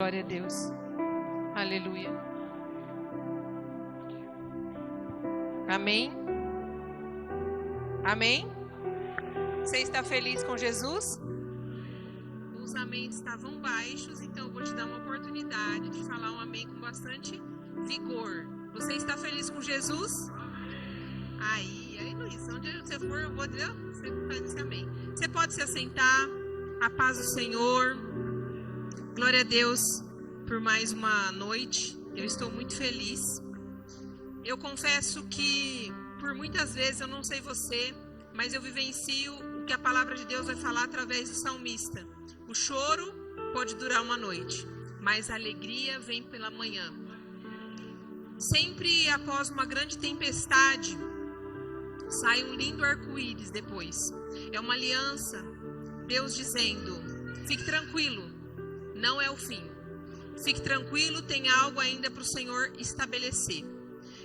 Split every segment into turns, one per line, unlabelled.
Glória a Deus. Aleluia. Amém? Amém? Você está feliz com Jesus? Os amém estavam baixos, então eu vou te dar uma oportunidade de falar um amém com bastante vigor. Você está feliz com Jesus? Aí, Luiz, onde você for, eu vou dizer, você faz esse amém. Você pode se assentar. A paz do Senhor. Glória a Deus por mais uma noite. Eu estou muito feliz. Eu confesso que por muitas vezes, eu não sei você, mas eu vivencio o que a palavra de Deus vai falar através do salmista. O choro pode durar uma noite, mas a alegria vem pela manhã. Sempre após uma grande tempestade, sai um lindo arco-íris depois. É uma aliança, Deus dizendo, fique tranquilo, não é o fim. Fique tranquilo, tem algo ainda para o Senhor estabelecer.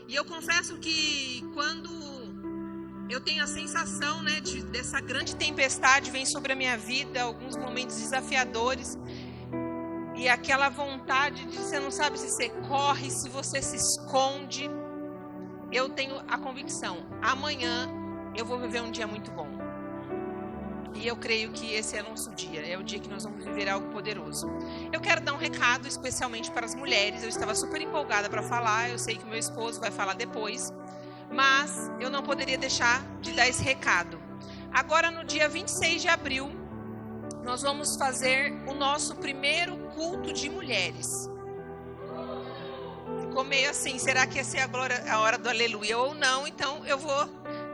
E eu confesso que quando eu tenho a sensação, né, dessa grande tempestade vem sobre a minha vida, alguns momentos desafiadores, e aquela vontade de você não sabe se você corre, se você se esconde, eu tenho a convicção, amanhã eu vou viver um dia muito bom. E eu creio que esse é o nosso dia, é o dia que nós vamos viver algo poderoso. Eu quero dar um recado especialmente para as mulheres. Eu estava super empolgada para falar, eu sei que o meu esposo vai falar depois, mas eu não poderia deixar de dar esse recado. Agora no dia 26 de abril, nós vamos fazer o nosso primeiro culto de mulheres. Ficou meio assim, será que essa é a hora do aleluia ou não? Então eu vou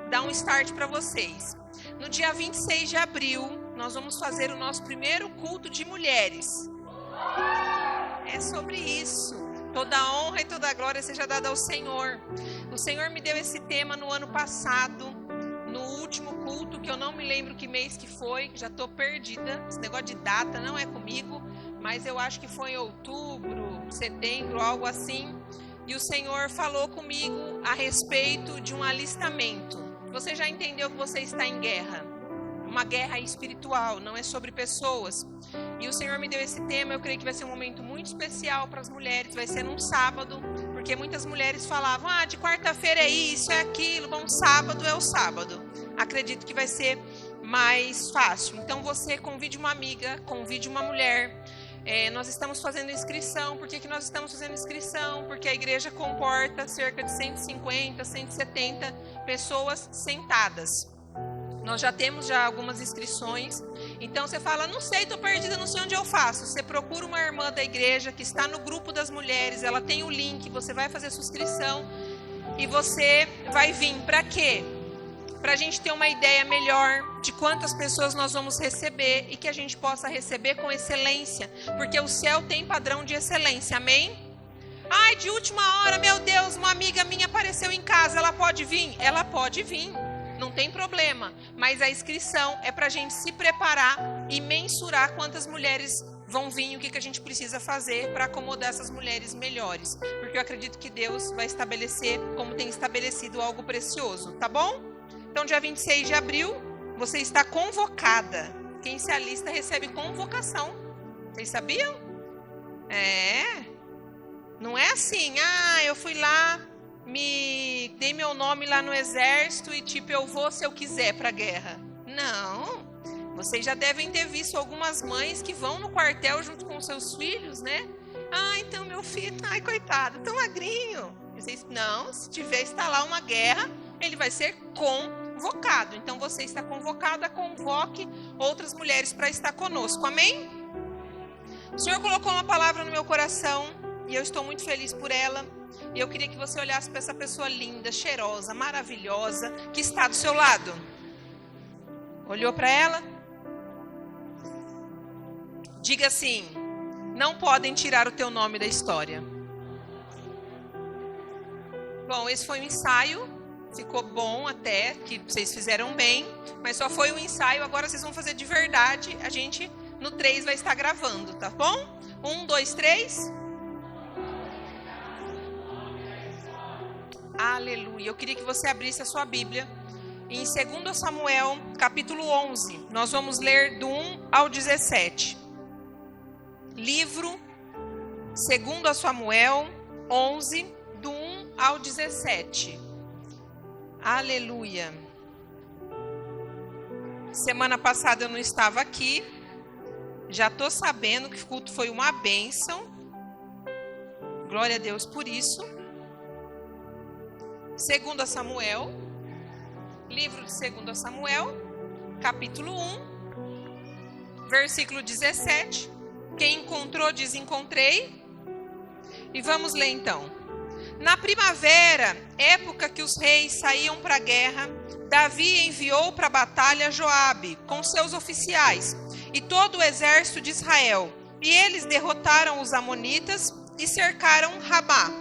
dar um start para vocês. No dia 26 de abril, nós vamos fazer o nosso primeiro culto de mulheres. É sobre isso. Toda a honra e toda a glória seja dada ao Senhor. O Senhor me deu esse tema no ano passado, no último culto, que eu não me lembro que mês que foi, que já estou perdida. Esse negócio de data não é comigo, mas eu acho que foi em outubro, setembro, algo assim. E o Senhor falou comigo a respeito de um alistamento. Você já entendeu que você está em guerra? Uma guerra espiritual, não é sobre pessoas. E o Senhor me deu esse tema, eu creio que vai ser um momento muito especial para as mulheres, vai ser num sábado, porque muitas mulheres falavam, de quarta-feira é isso, é aquilo, bom, sábado é o sábado. Acredito que vai ser mais fácil. Então você convide uma amiga, convide uma mulher. Nós estamos fazendo inscrição. Por que nós estamos fazendo inscrição? Porque a igreja comporta cerca de 150, 170 pessoas sentadas. Nós já temos algumas inscrições. Então você fala, não sei, estou perdida, não sei onde eu faço. Você procura uma irmã da igreja que está no grupo das mulheres, ela tem o link, você vai fazer a sua inscrição e você vai vir. Para quê? Para a gente ter uma ideia melhor de quantas pessoas nós vamos receber e que a gente possa receber com excelência, porque o céu tem padrão de excelência, amém? De última hora, meu Deus, uma amiga minha apareceu em casa, ela pode vir? Ela pode vir, não tem problema, mas a inscrição é para a gente se preparar e mensurar quantas mulheres vão vir, o que a gente precisa fazer para acomodar essas mulheres melhores, porque eu acredito que Deus vai estabelecer, como tem estabelecido, algo precioso, tá bom? Então, dia 26 de abril, você está convocada. Quem se alista recebe convocação. Vocês sabiam? Não é assim, eu fui lá, dei meu nome lá no exército e eu vou se eu quiser para a guerra. Não. Vocês já devem ter visto algumas mães que vão no quartel junto com seus filhos, né? Então meu filho, coitado, tão magrinho. Não, se tiver instalar uma guerra, ele vai ser convocado. Então você está convocada, convoque outras mulheres para estar conosco, amém? O Senhor colocou uma palavra no meu coração e eu estou muito feliz por ela. E eu queria que você olhasse para essa pessoa linda, cheirosa, maravilhosa, que está do seu lado. Olhou para ela? Diga assim: não podem tirar o teu nome da história. Bom, esse foi um ensaio. Ficou bom até, que vocês fizeram bem, mas só foi um ensaio, agora vocês vão fazer de verdade. A gente, no 3, vai estar gravando, tá bom? 1, 2, 3. Aleluia. Eu queria que você abrisse a sua Bíblia em 2 Samuel, capítulo 11. Nós vamos ler do 1 ao 17. Livro Segundo Samuel 11, do 1 ao 17. Aleluia. Semana passada eu não estava aqui. Já estou sabendo que o culto foi uma bênção. Glória a Deus por isso. Segundo Samuel, livro de 2 Samuel, capítulo 1, versículo 17. Quem encontrou diz encontrei. E vamos ler então. Na primavera, época que os reis saíam para a guerra, Davi enviou para a batalha Joabe com seus oficiais e todo o exército de Israel. E eles derrotaram os amonitas e cercaram Rabá.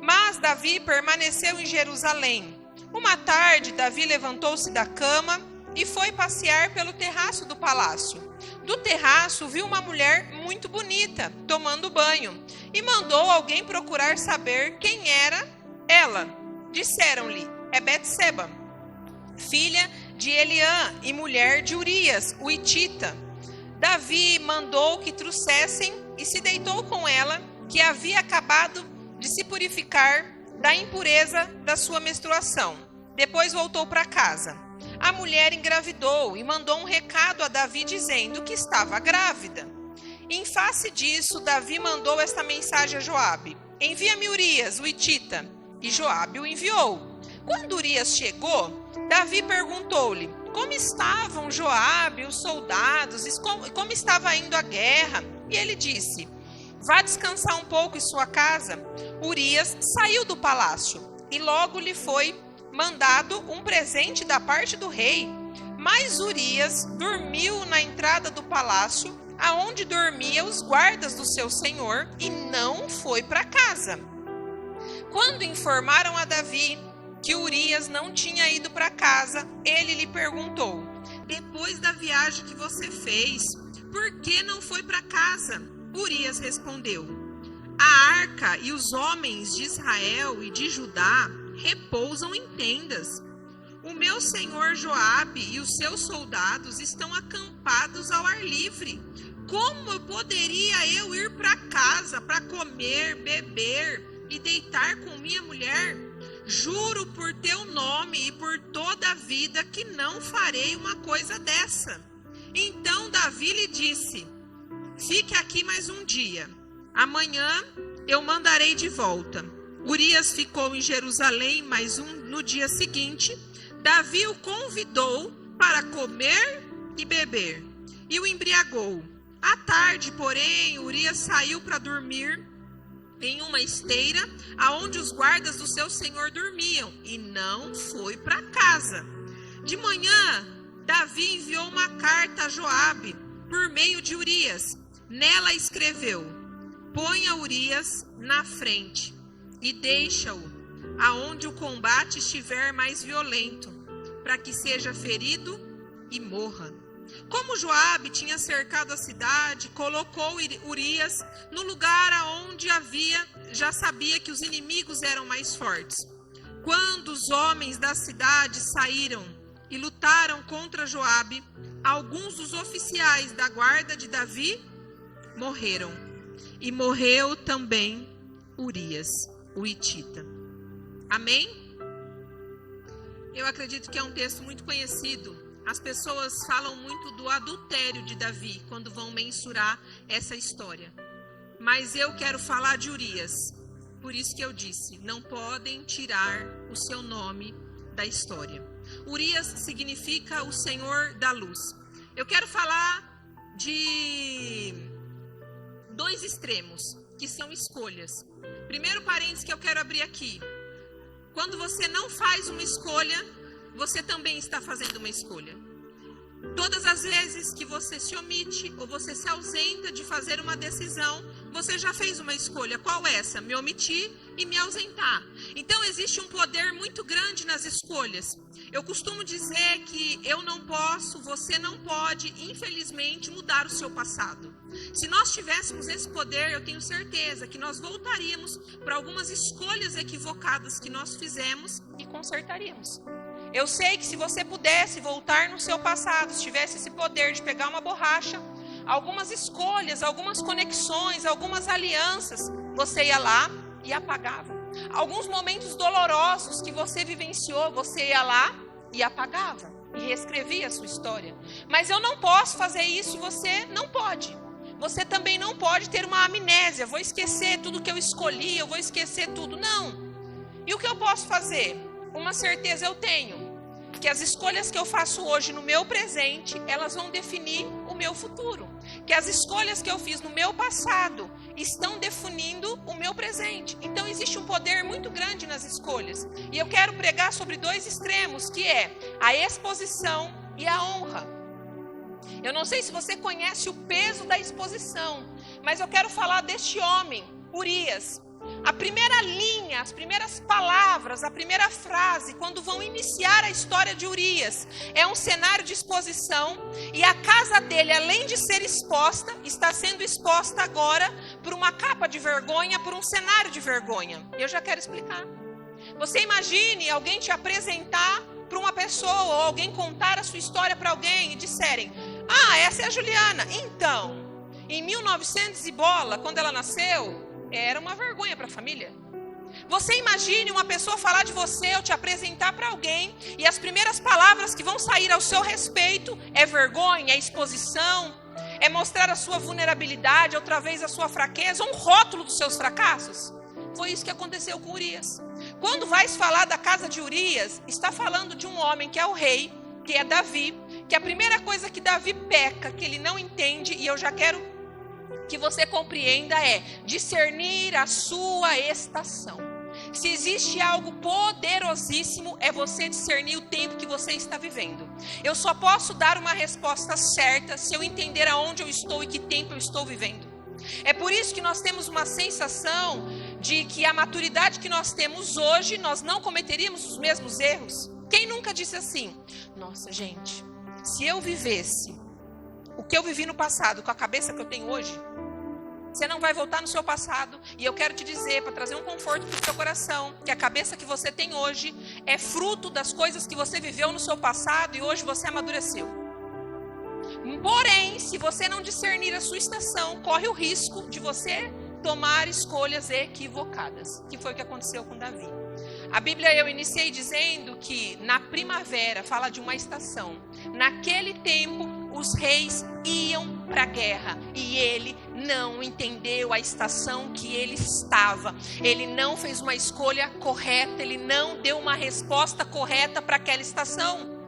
Mas Davi permaneceu em Jerusalém. Uma tarde, Davi levantou-se da cama e foi passear pelo terraço do palácio. Do terraço, viu uma mulher muito bonita tomando banho e mandou alguém procurar saber quem era ela. Disseram-lhe: é Betseba, filha de Eliã e mulher de Urias, o hitita. Davi mandou que trouxessem e se deitou com ela, que havia acabado de se purificar da impureza da sua menstruação. Depois voltou para casa. A mulher engravidou e mandou um recado a Davi dizendo que estava grávida. Em face disso, Davi mandou esta mensagem a Joabe: envia-me Urias, o hitita. E Joabe o enviou. Quando Urias chegou, Davi perguntou-lhe como estavam Joabe, os soldados, e como estava indo a guerra. E ele disse: vá descansar um pouco em sua casa. Urias saiu do palácio e logo lhe foi mandado um presente da parte do rei. Mas Urias dormiu na entrada do palácio, aonde dormiam os guardas do seu senhor, e não foi para casa. Quando informaram a Davi que Urias não tinha ido para casa, ele lhe perguntou: depois da viagem que você fez, por que não foi para casa? Urias respondeu: a arca e os homens de Israel e de Judá repousam em tendas. O meu senhor Joabe e os seus soldados estão acampados ao ar livre. Como poderia eu ir para casa para comer, beber e deitar com minha mulher? Juro por teu nome e por toda a vida que não farei uma coisa dessa. Então Davi lhe disse: fique aqui mais um dia. Amanhã eu mandarei de volta. Urias ficou em Jerusalém no dia seguinte. Davi o convidou para comer e beber e o embriagou. À tarde, porém, Urias saiu para dormir em uma esteira aonde os guardas do seu senhor dormiam e não foi para casa. De manhã, Davi enviou uma carta a Joabe por meio de Urias. Nela escreveu: ponha Urias na frente e deixa-o aonde o combate estiver mais violento, para que seja ferido e morra. Como Joabe tinha cercado a cidade, colocou Urias no lugar aonde já sabia que os inimigos eram mais fortes. Quando os homens da cidade saíram e lutaram contra Joabe, alguns dos oficiais da guarda de Davi morreram. E morreu também Urias, o hitita. Amém? Eu acredito que é um texto muito conhecido. As pessoas falam muito do adultério de Davi quando vão mensurar essa história. Mas eu quero falar de Urias. Por isso que eu disse, não podem tirar o seu nome da história. Urias significa o Senhor da luz. Eu quero falar de dois extremos, que são escolhas. Primeiro parênteses que eu quero abrir aqui. Quando você não faz uma escolha, você também está fazendo uma escolha. Todas as vezes que você se omite ou você se ausenta de fazer uma decisão, você já fez uma escolha. Qual é essa? Me omitir e me ausentar. Então existe um poder muito grande nas escolhas. Eu costumo dizer que eu não posso, você não pode, infelizmente, mudar o seu passado. Se nós tivéssemos esse poder, eu tenho certeza que nós voltaríamos para algumas escolhas equivocadas que nós fizemos e consertaríamos. Eu sei que se você pudesse voltar no seu passado, se tivesse esse poder de pegar uma borracha, algumas escolhas, algumas conexões, algumas alianças, você ia lá e apagava. Alguns momentos dolorosos que você vivenciou, você ia lá e apagava e reescrevia a sua história. Mas eu não posso fazer isso e você não pode. Você também não pode ter uma amnésia, vou esquecer tudo que eu escolhi, eu vou esquecer tudo. Não. E o que eu posso fazer? Uma certeza eu tenho, que as escolhas que eu faço hoje no meu presente, elas vão definir o meu futuro. Que as escolhas que eu fiz no meu passado estão definindo o meu presente. Então existe um poder muito grande nas escolhas. E eu quero pregar sobre dois extremos, que é a exposição e a honra. Eu não sei se você conhece o peso da exposição, mas eu quero falar deste homem, Urias. A primeira linha, as primeiras palavras, a primeira frase, quando vão iniciar a história de Urias, é um cenário de exposição, e a casa dele, além de ser exposta, está sendo exposta agora por uma capa de vergonha, por um cenário de vergonha. Eu já quero explicar. Você imagine alguém te apresentar para uma pessoa, ou alguém contar a sua história para alguém e disserem: ah, essa é a Juliana. Então, em 1900 e bola, quando ela nasceu, era uma vergonha para a família. Você imagine uma pessoa falar de você ou te apresentar para alguém, e as primeiras palavras que vão sair ao seu respeito é vergonha, é exposição, é mostrar a sua vulnerabilidade, outra vez a sua fraqueza, um rótulo dos seus fracassos. Foi isso que aconteceu com Urias. Quando vai se falar da casa de Urias, está falando de um homem que é o rei, que é Davi, que a primeira coisa que Davi peca, que ele não entende, e eu já quero que você compreenda, é discernir a sua estação. Se existe algo poderosíssimo, é você discernir o tempo que você está vivendo. Eu só posso dar uma resposta certa se eu entender aonde eu estou e que tempo eu estou vivendo. É por isso que nós temos uma sensação de que a maturidade que nós temos hoje, nós não cometeríamos os mesmos erros. Quem nunca disse assim: nossa, gente, se eu vivesse o que eu vivi no passado com a cabeça que eu tenho hoje, você não vai voltar no seu passado. E eu quero te dizer, para trazer um conforto para o seu coração, que a cabeça que você tem hoje é fruto das coisas que você viveu no seu passado e hoje você amadureceu. Porém, se você não discernir a sua estação, corre o risco de você tomar escolhas equivocadas, que foi o que aconteceu com Davi. A Bíblia, eu iniciei dizendo que na primavera, fala de uma estação. Naquele tempo, os reis iam para a guerra e ele não entendeu a estação que ele estava. Ele não fez uma escolha correta, ele não deu uma resposta correta para aquela estação.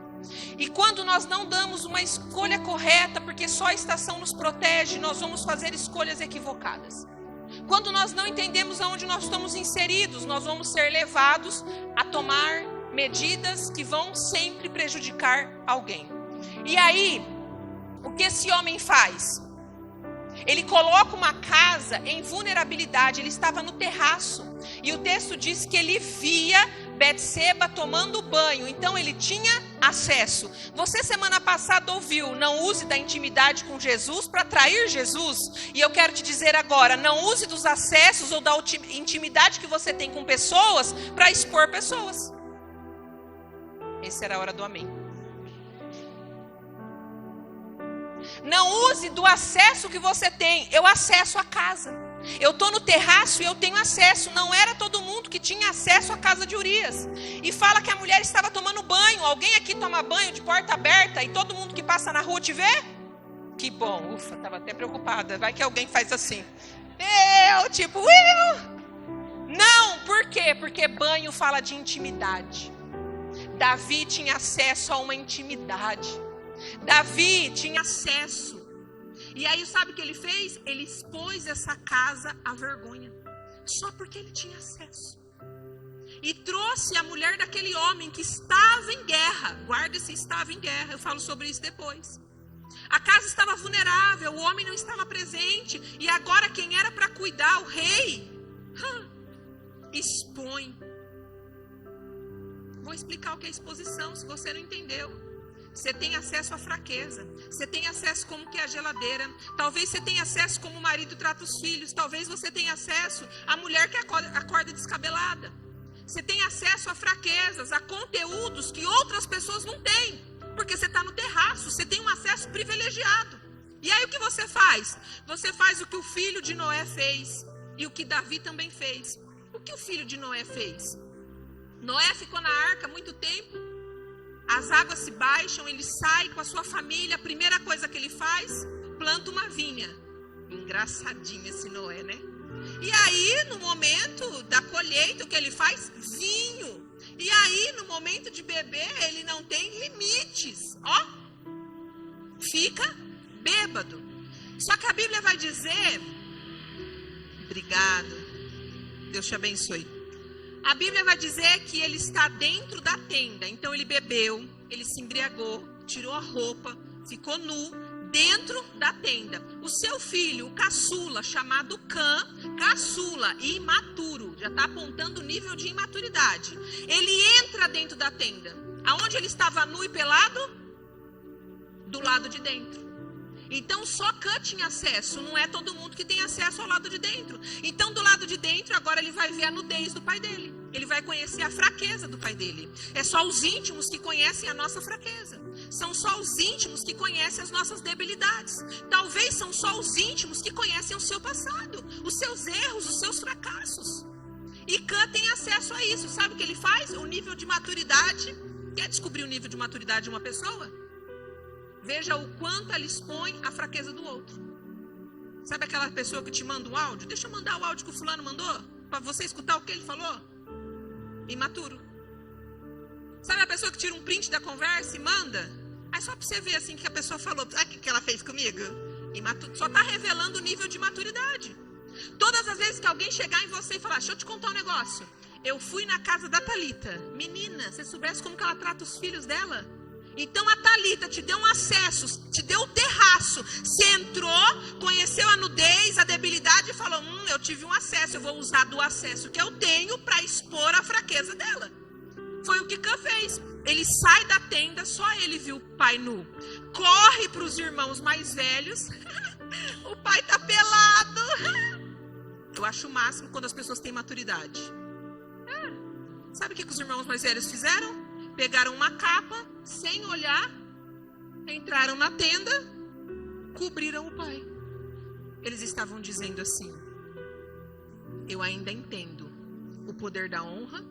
E quando nós não damos uma escolha correta, porque só a estação nos protege, nós vamos fazer escolhas equivocadas. Quando nós não entendemos aonde nós estamos inseridos, nós vamos ser levados a tomar medidas que vão sempre prejudicar alguém. E aí, o que esse homem faz? Ele coloca uma casa em vulnerabilidade, ele estava no terraço. E o texto diz que ele via Betseba tomando banho, então ele tinha acesso. Você semana passada ouviu: não use da intimidade com Jesus para atrair Jesus. E eu quero te dizer agora: não use dos acessos ou da intimidade que você tem com pessoas para expor pessoas. Essa era a hora do amém. Não use do acesso que você tem. Eu acesso a casa. Eu estou no terraço e eu tenho acesso. Não era todo mundo que tinha acesso à casa de Urias. E fala que a mulher estava tomando banho. Alguém aqui toma banho de porta aberta e todo mundo que passa na rua te vê? Que bom, ufa, estava até preocupada. Vai que alguém faz assim. Não, por quê? Porque banho fala de intimidade. Davi tinha acesso a uma intimidade. Davi tinha acesso. E aí sabe o que ele fez? Ele expôs essa casa à vergonha. Só porque ele tinha acesso. E trouxe a mulher daquele homem que estava em guerra. Guarda-se, estava em guerra. Eu falo sobre isso depois. A casa estava vulnerável, o homem não estava presente. E agora quem era para cuidar, o rei, expõe. Vou explicar o que é exposição, se você não entendeu. Você tem acesso à fraqueza. Você tem acesso como que é a geladeira. Talvez você tenha acesso como o marido trata os filhos. Talvez você tenha acesso à mulher que acorda descabelada. Você tem acesso a fraquezas, a conteúdos que outras pessoas não têm. Porque você está no terraço, você tem um acesso privilegiado. E aí o que você faz? Você faz o que o filho de Noé fez e o que Davi também fez. O que o filho de Noé fez? Noé ficou na arca muito tempo, as águas se baixam, ele sai com a sua família, a primeira coisa que ele faz, planta uma vinha. Engraçadinho esse Noé, né? E aí, no momento da colheita, o que ele faz? Vinho. E aí, no momento de beber, ele não tem limites. Ó, fica bêbado. Só que a Bíblia vai dizer, obrigado, Deus te abençoe. A Bíblia vai dizer que ele está dentro da tenda. Então ele bebeu, ele se embriagou, tirou a roupa, ficou nu dentro da tenda. O seu filho, o caçula, chamado Cã, caçula e imaturo, já está apontando o nível de imaturidade. Ele entra dentro da tenda. Aonde ele estava nu e pelado? Do lado de dentro. Então só Cã tinha acesso, não é todo mundo que tem acesso ao lado de dentro. Então do lado de dentro agora ele vai ver a nudez do pai dele. Ele vai conhecer a fraqueza do pai dele. É só os íntimos que conhecem a nossa fraqueza. São só os íntimos que conhecem as nossas debilidades. Talvez são só os íntimos que conhecem o seu passado, os seus erros, os seus fracassos. E Cã tem acesso a isso. Sabe o que ele faz? O nível de maturidade. Quer descobrir o nível de maturidade de uma pessoa? Veja o quanto ela expõe a fraqueza do outro. Sabe aquela pessoa que te manda um áudio? Deixa eu mandar o áudio que o fulano mandou, para você escutar o que ele falou. Imaturo. Sabe a pessoa que tira um print da conversa e manda? Aí só para você ver assim que a pessoa falou. Sabe o que ela fez comigo? Imaturo. Só está revelando o nível de maturidade. Todas as vezes que alguém chegar em você e falar, deixa eu te contar um negócio. Eu fui na casa da Thalita. Menina, você soubesse como que ela trata os filhos dela? Então a Thalita te deu um acesso, te deu o terraço. Você entrou, conheceu a nudez, a debilidade e falou, eu tive um acesso, eu vou usar do acesso que eu tenho para expor a fraqueza dela. Foi o que Cã fez. Ele sai da tenda, só ele viu o pai nu. Corre para os irmãos mais velhos. O pai tá pelado. Eu acho o máximo quando as pessoas têm maturidade. Sabe o que os irmãos mais velhos fizeram? Pegaram uma capa, sem olhar, entraram na tenda, cobriram o pai. Eles estavam dizendo assim, eu ainda entendo o poder da honra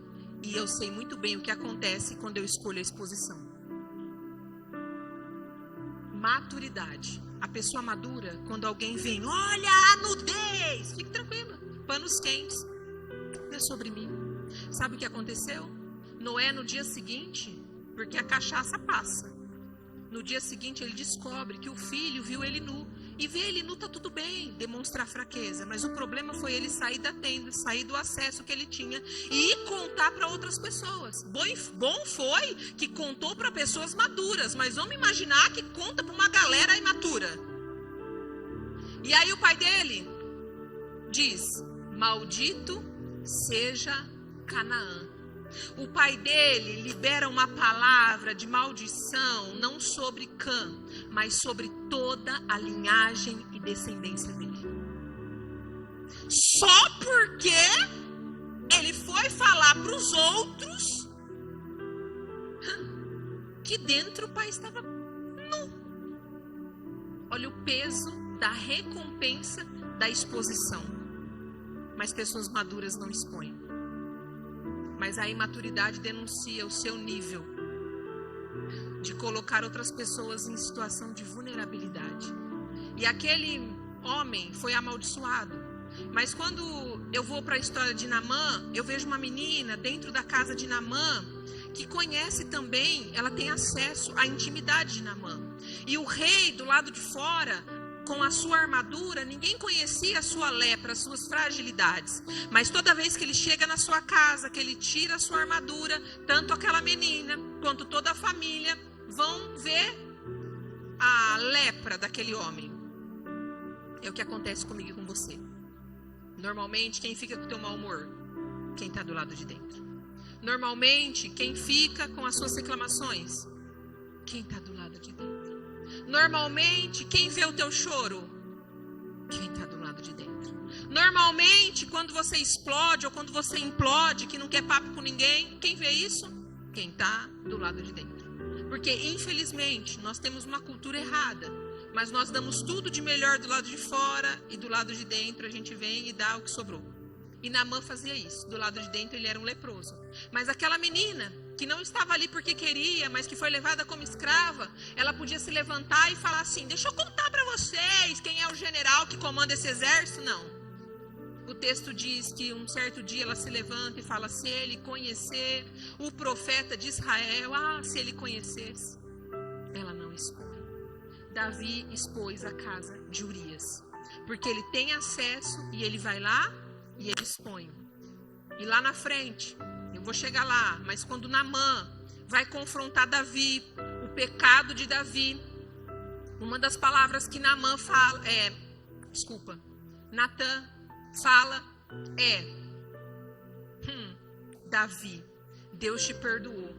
e eu sei muito bem o que acontece quando eu escolho a exposição. Maturidade. A pessoa madura, quando alguém vem, olha a nudez, fique tranquila, panos quentes, não é sobre mim. Sabe o que aconteceu? Noé no dia seguinte, porque a cachaça passa, no dia seguinte ele descobre que o filho viu ele nu, e ver ele nu tá tudo bem, demonstrar fraqueza, mas o problema foi ele sair da tenda, sair do acesso que ele tinha e ir contar para outras pessoas. Bom foi que contou para pessoas maduras, mas vamos imaginar que conta para uma galera imatura. E aí o pai dele diz, maldito seja Canaã. O pai dele libera uma palavra de maldição, não sobre Cã, mas sobre toda a linhagem e descendência dele. Só porque ele foi falar para os outros que dentro o pai estava nu. Olha o peso da recompensa da exposição. Mas pessoas maduras não expõem. Mas a imaturidade denuncia o seu nível de colocar outras pessoas em situação de vulnerabilidade. E aquele homem foi amaldiçoado. Mas quando eu vou para a história de Naamã, eu vejo uma menina dentro da casa de Naamã que conhece também, ela tem acesso à intimidade de Naamã. E o rei do lado de fora, com a sua armadura, ninguém conhecia a sua lepra, as suas fragilidades. Mas toda vez que ele chega na sua casa, que ele tira a sua armadura, tanto aquela menina quanto toda a família vão ver a lepra daquele homem. É o que acontece comigo e com você. Normalmente, quem fica com o teu mau humor? Quem está do lado de dentro. Normalmente, quem fica com as suas reclamações? Quem está do lado de dentro. Normalmente, quem vê o teu choro? Quem está do lado de dentro. Normalmente, quando você explode ou quando você implode, que não quer papo com ninguém, quem vê isso? Quem está do lado de dentro. Porque, infelizmente, nós temos uma cultura errada. mas nós damos tudo de melhor do lado de fora e do lado de dentro a gente vem e dá o que sobrou. E Naamã fazia isso. Do lado de dentro ele era um leproso. Mas aquela menina que não estava ali porque queria, mas que foi levada como escrava, ela podia se levantar e falar assim: deixa eu contar para vocês quem é o general que comanda esse exército. Não. O texto diz que um certo dia ela se levanta e fala: se ele conhecer o profeta de Israel, se ele conhecesse. Ela não expõe. Davi expôs a casa de Urias, porque ele tem acesso e ele vai lá e ele expõe. E lá na frente, eu vou chegar lá, mas quando Naamã vai confrontar Davi, o pecado de Davi, uma das palavras que Naamã fala Natan fala Davi, Deus te perdoou,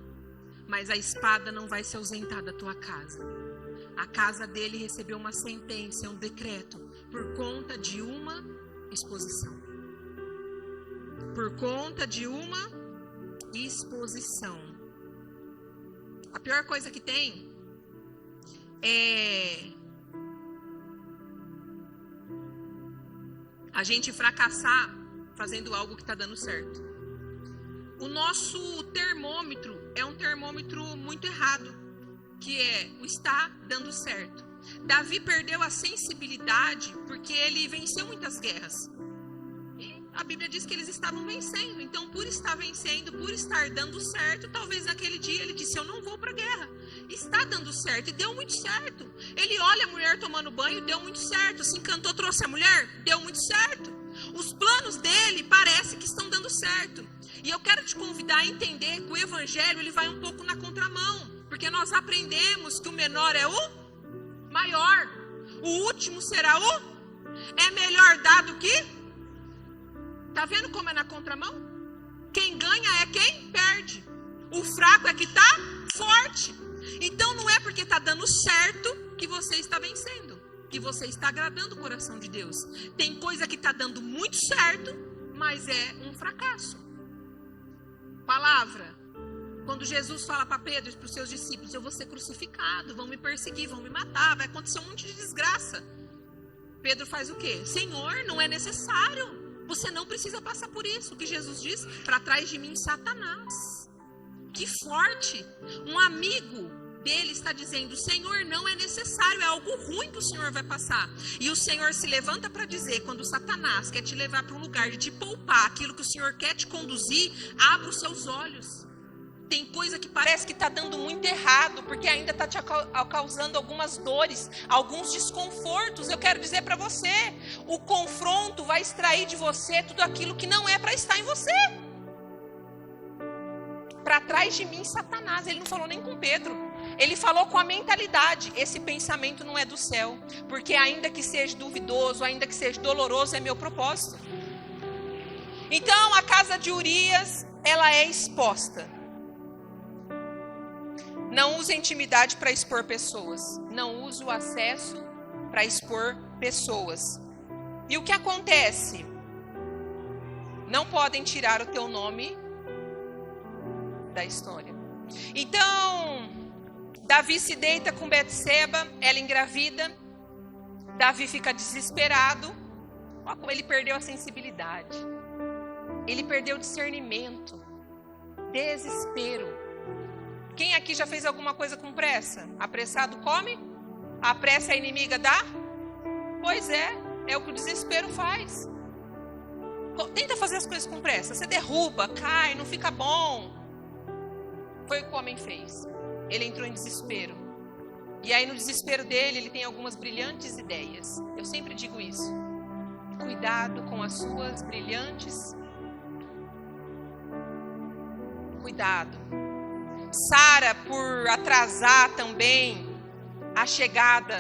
mas a espada não vai se ausentar da tua casa. A casa dele recebeu uma sentença, um decreto, por conta de uma exposição. Por conta de uma exposição. A pior coisa que tem é a gente fracassar fazendo algo que está dando certo. O nosso termômetro é um termômetro muito errado, que é o está dando certo. Davi perdeu a sensibilidade porque ele venceu muitas guerras. E a Bíblia diz que eles estavam vencendo. Então, por estar vencendo, por estar dando certo, talvez naquele dia ele disse: eu não vou para a guerra. Está dando certo e deu muito certo. Ele olha a mulher tomando banho, deu muito certo. Se encantou, trouxe a mulher, deu muito certo. Os planos dele parece que estão dando certo. E eu quero te convidar a entender que o evangelho ele vai um pouco na contramão. Porque nós aprendemos que o menor é o maior. O último será o... É melhor dar do que... Tá vendo como é na contramão? Quem ganha é quem perde. O fraco é que tá forte. Então não é porque tá dando certo que você está vencendo, que você está agradando o coração de Deus. Tem coisa que tá dando muito certo, mas é um fracasso. Palavra. Quando Jesus fala para Pedro e para os seus discípulos: eu vou ser crucificado, vão me perseguir, vão me matar, vai acontecer um monte de desgraça. Pedro faz o quê? Senhor, não é necessário. Você não precisa passar por isso. O que Jesus diz? Para trás de mim, Satanás. Que forte. Um amigo dele está dizendo: Senhor, não é necessário, é algo ruim que o Senhor vai passar. E o Senhor se levanta para dizer: quando Satanás quer te levar para um lugar de te poupar aquilo que o Senhor quer te conduzir, abra os seus olhos. Tem coisa que parece que está dando muito errado, porque ainda está te causando algumas dores, alguns desconfortos. Eu quero dizer para você, o confronto vai extrair de você tudo aquilo que não é para estar em você. Para trás de mim, Satanás. Ele não falou nem com Pedro. Ele falou com a mentalidade: esse pensamento não é do céu, porque ainda que seja duvidoso, ainda que seja doloroso, é meu propósito. Então, a casa de Urias, ela é exposta. Não use a intimidade para expor pessoas. Não use o acesso para expor pessoas. E o que acontece? Não podem tirar o teu nome da história. Então, Davi se deita com Betseba, ela engravida. Davi fica desesperado. Olha como ele perdeu a sensibilidade. Ele perdeu o discernimento. Desespero. Quem aqui já fez alguma coisa com pressa? Apressado come? A pressa é inimiga da? Pois é o que o desespero faz. Tenta fazer as coisas com pressa. Você derruba, cai, não fica bom. Foi o que o homem fez. Ele entrou em desespero. E aí no desespero dele, ele tem algumas brilhantes ideias. Eu sempre digo isso. Cuidado com as suas brilhantes. Cuidado. Sara, por atrasar também a chegada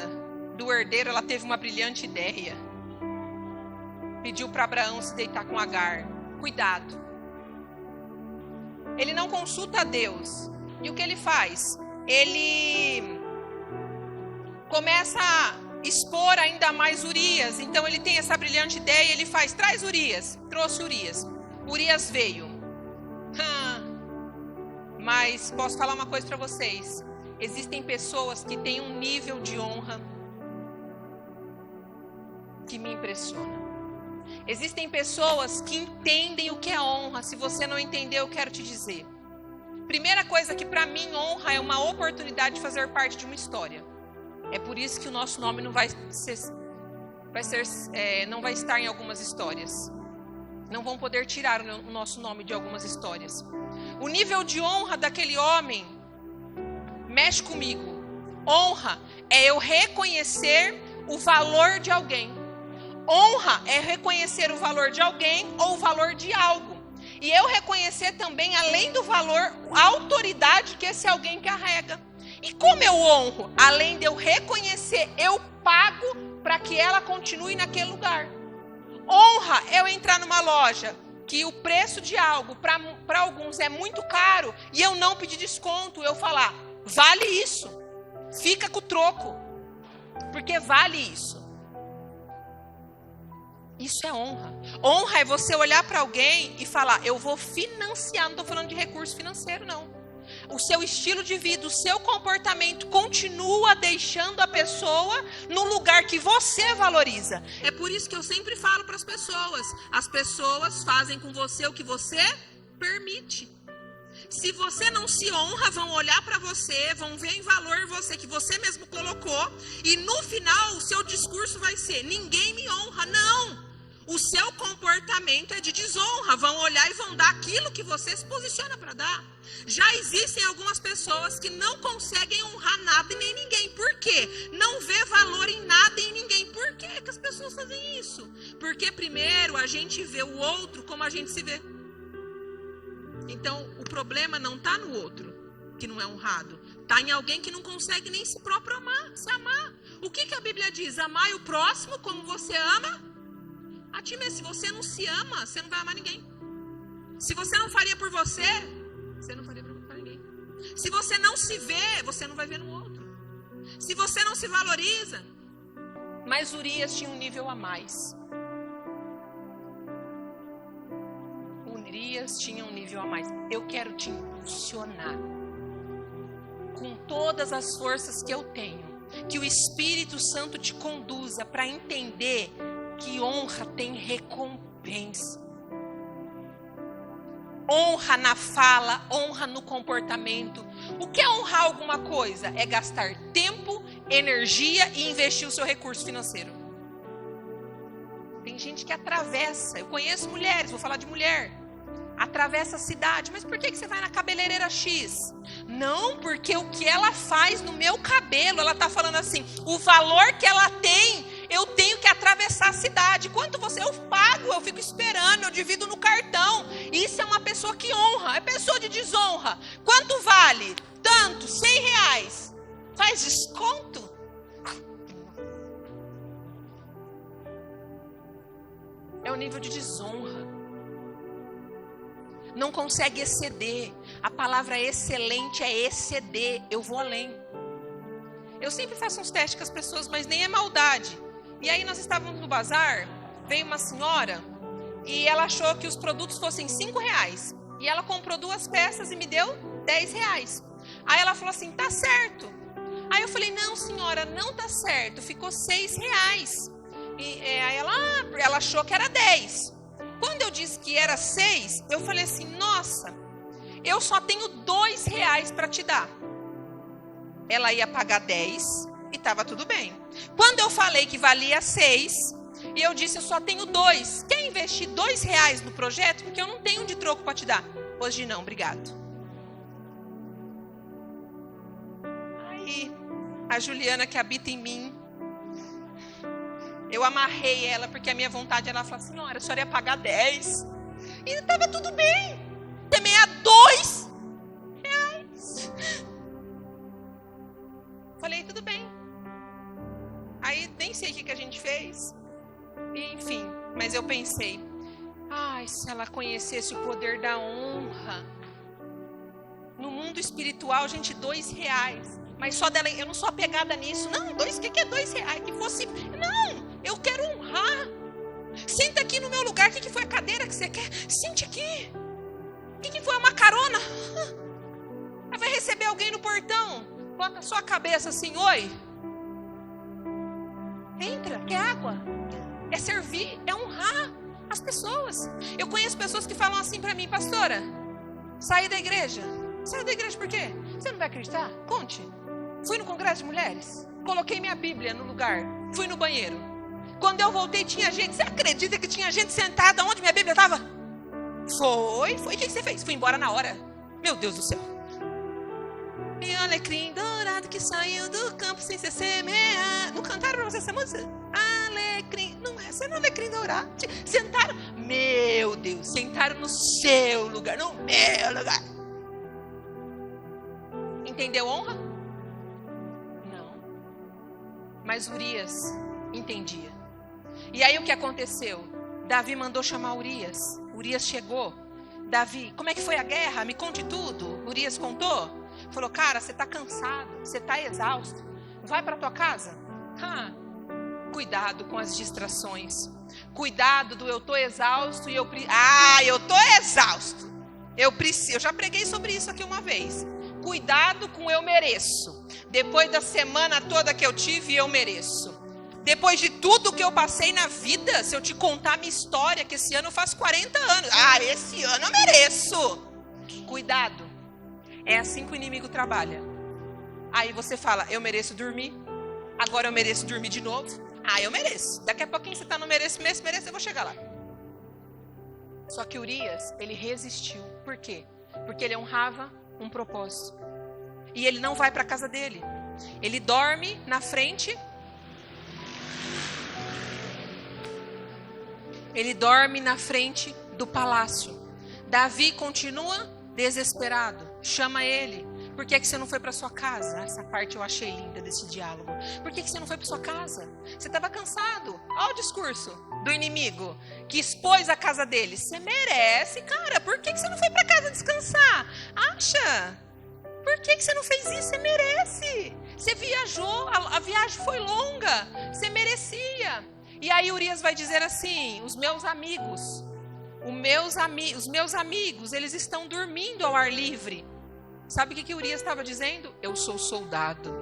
do herdeiro, ela teve uma brilhante ideia. Pediu para Abraão se deitar com Agar. Cuidado. Ele não consulta a Deus. E o que ele faz? Ele começa a expor ainda mais Urias. Então ele tem essa brilhante ideia e ele faz: traz Urias. Trouxe Urias. Urias veio. Mas posso falar uma coisa para vocês. Existem pessoas que têm um nível de honra, que me impressiona. Existem pessoas que entendem o que é honra. Se você não entendeu, eu quero te dizer. Primeira coisa que para mim honra é uma oportunidade de fazer parte de uma história. É por isso que o nosso nome não vai estar em algumas histórias. Não vão poder tirar o nosso nome de algumas histórias. O nível de honra daquele homem mexe comigo. Honra é eu reconhecer o valor de alguém. Honra é reconhecer o valor de alguém ou o valor de algo. E eu reconhecer também, além do valor, a autoridade que esse alguém carrega. E como eu honro? Além de eu reconhecer, eu pago para que ela continue naquele lugar. Honra é eu entrar numa loja que o preço de algo para alguns é muito caro e eu não pedir desconto, eu falar, vale isso, fica com o troco, porque vale isso. Isso é honra. Honra é você olhar para alguém e falar, eu vou financiar, não estou falando de recurso financeiro não. O seu estilo de vida, o seu comportamento continua deixando a pessoa no lugar que você valoriza. É por isso que eu sempre falo para as pessoas fazem com você o que você permite. Se você não se honra, vão olhar para você, vão ver em valor você, que você mesmo colocou, e no final o seu discurso vai ser, ninguém me honra. Não! O seu comportamento é de desonra. Vão olhar e vão dar aquilo que você se posiciona para dar. Já existem algumas pessoas que não conseguem honrar nada e nem ninguém. Por quê? Não vê valor em nada e em ninguém. Por quê que as pessoas fazem isso? Porque primeiro a gente vê o outro como a gente se vê. Então o problema não está no outro, que não é honrado. Está em alguém que não consegue nem se próprio amar, se amar. O que a Bíblia diz? Amai o próximo como você ama a ti mesmo. Se você não se ama, você não vai amar ninguém. Se você não faria por você, você não faria por ninguém. Se você não se vê, você não vai ver no outro. Se você não se valoriza. Mas Urias tinha um nível a mais. Urias tinha um nível a mais. Eu quero te impulsionar com todas as forças que eu tenho. Que o Espírito Santo te conduza para entender que honra tem recompensa. Honra na fala, honra no comportamento. O que é honrar alguma coisa? É gastar tempo, energia e investir o seu recurso financeiro. Tem gente que atravessa. Eu conheço mulheres, vou falar de mulher. Atravessa a cidade. Mas por que você vai na cabeleireira X? Não, porque o que ela faz no meu cabelo, ela está falando assim, o valor que ela tem, eu tenho que atravessar a cidade. Quanto você? Eu pago, eu fico esperando, eu divido no cartão. Isso é uma pessoa que honra, é pessoa de desonra. Quanto vale? Tanto, R$100. Faz desconto? É o nível de desonra. Não consegue exceder. A palavra excelente é exceder. Eu vou além. Eu sempre faço uns testes com as pessoas, mas nem é maldade. E aí nós estávamos no bazar, veio uma senhora e ela achou que os produtos fossem R$5. E ela comprou 2 peças e me deu R$10. Aí ela falou assim, tá certo. Aí eu falei, não senhora, não tá certo, ficou R$6. E aí ela achou que era 10. Quando eu disse que era 6, eu falei assim, nossa, eu só tenho R$2 para te dar. Ela ia pagar 10 e estava tudo bem. Quando eu falei que valia 6, e eu disse, eu só tenho 2. Quer investir R$2 no projeto? Porque eu não tenho de troco para te dar. Hoje não, obrigado. Aí, a Juliana que habita em mim, eu amarrei ela, porque a minha vontade era falar, senhora, a senhora ia pagar 10. E estava tudo bem. Também a R$2. Falei, tudo bem. Aí nem sei o que a gente fez. Enfim, mas eu pensei, ai, se ela conhecesse o poder da honra. No mundo espiritual, gente, R$2. Mas só dela, eu não sou apegada nisso. Não, o que é R$2? Que fosse, não, eu quero honrar. Senta aqui no meu lugar, o que foi a cadeira que você quer? Sente aqui. O que foi uma carona? Ela vai receber alguém no portão. Bota a sua cabeça assim, oi. Entra, quer água? é servir, é honrar as pessoas. Eu conheço pessoas que falam assim para mim: pastora, saí da igreja. Saiu da igreja por quê? Você não vai acreditar? Conte. Fui no congresso de mulheres, coloquei minha Bíblia no lugar, fui no banheiro. Quando eu voltei tinha gente, você acredita que tinha gente sentada onde minha Bíblia estava? Foi, o que você fez? Fui embora na hora. Meu Deus do céu. E alecrim dourado que saiu do campo sem ser semeado. Não cantaram pra você essa música? Alecrim, não é, você não é alecrim dourado. Sentaram, meu Deus, sentaram no seu lugar, no meu lugar. Entendeu honra? Não. Mas Urias entendia. E aí o que aconteceu? Davi mandou chamar Urias. Urias chegou. Davi, como é que foi a guerra? Me conte tudo. Urias contou. Falou: cara, você está cansado, você está exausto. Vai para tua casa. Cuidado com as distrações. Cuidado do eu estou exausto e eu estou exausto. Eu já preguei sobre isso aqui uma vez. Cuidado com eu mereço. Depois da semana toda que eu tive, eu mereço. Depois de tudo que eu passei na vida, se eu te contar minha história, que esse ano faz 40 anos. Esse ano eu mereço. Cuidado. É assim que o inimigo trabalha. Aí você fala: eu mereço dormir. Agora eu mereço dormir de novo. Eu mereço. Daqui a pouquinho você está no mereço, eu vou chegar lá. Só que Urias, ele resistiu. Por quê? Porque ele honrava um propósito. E ele não vai para a casa dele. Ele dorme na frente. Ele dorme na frente do palácio. Davi continua desesperado. Chama ele. Por que você não foi para sua casa? Essa parte eu achei linda desse diálogo. Por que você não foi para sua casa? Você estava cansado. Olha o discurso do inimigo que expôs a casa dele. Você merece, cara. Por que você não foi para casa descansar? Acha? Por que você não fez isso? Você merece. Você viajou, a viagem foi longa. Você merecia. E aí Urias vai dizer assim: os meus amigos, eles estão dormindo ao ar livre. Sabe o que Urias estava dizendo? Eu sou soldado.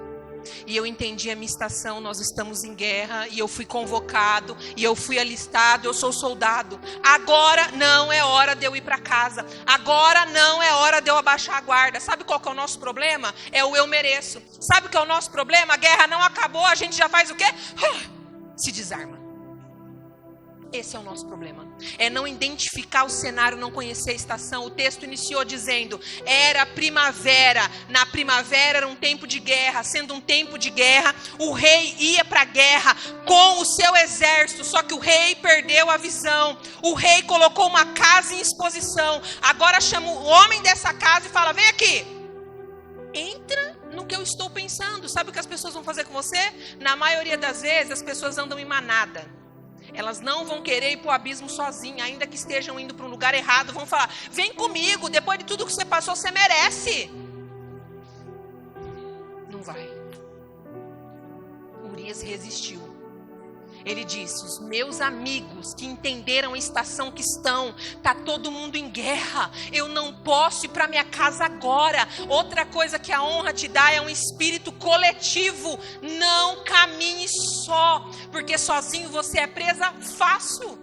E eu entendi a minha estação, nós estamos em guerra, e eu fui convocado, e eu fui alistado, eu sou soldado. Agora não é hora de eu ir para casa. Agora não é hora de eu abaixar a guarda. Sabe qual que é o nosso problema? É o eu mereço. Sabe o que é o nosso problema? A guerra não acabou, a gente já faz o quê? Se desarma. Esse é o nosso problema. É não identificar o cenário, não conhecer a estação. O texto iniciou dizendo: era primavera. Na primavera era um tempo de guerra. Sendo um tempo de guerra, o rei ia para a guerra com o seu exército. Só que o rei perdeu a visão. O rei colocou uma casa em exposição. Agora chama o homem dessa casa e fala: vem aqui. Entra no que eu estou pensando. Sabe o que as pessoas vão fazer com você? Na maioria das vezes, as pessoas andam em manada. Elas não vão querer ir para o abismo sozinha, ainda que estejam indo para um lugar errado. Vão falar: vem comigo, depois de tudo que você passou, você merece. Não vai. Urias resistiu. Ele disse: os meus amigos que entenderam a estação que estão, está todo mundo em guerra, eu não posso ir para minha casa agora. Outra coisa que a honra te dá é um espírito coletivo. Não caminhe só, porque sozinho você é presa fácil.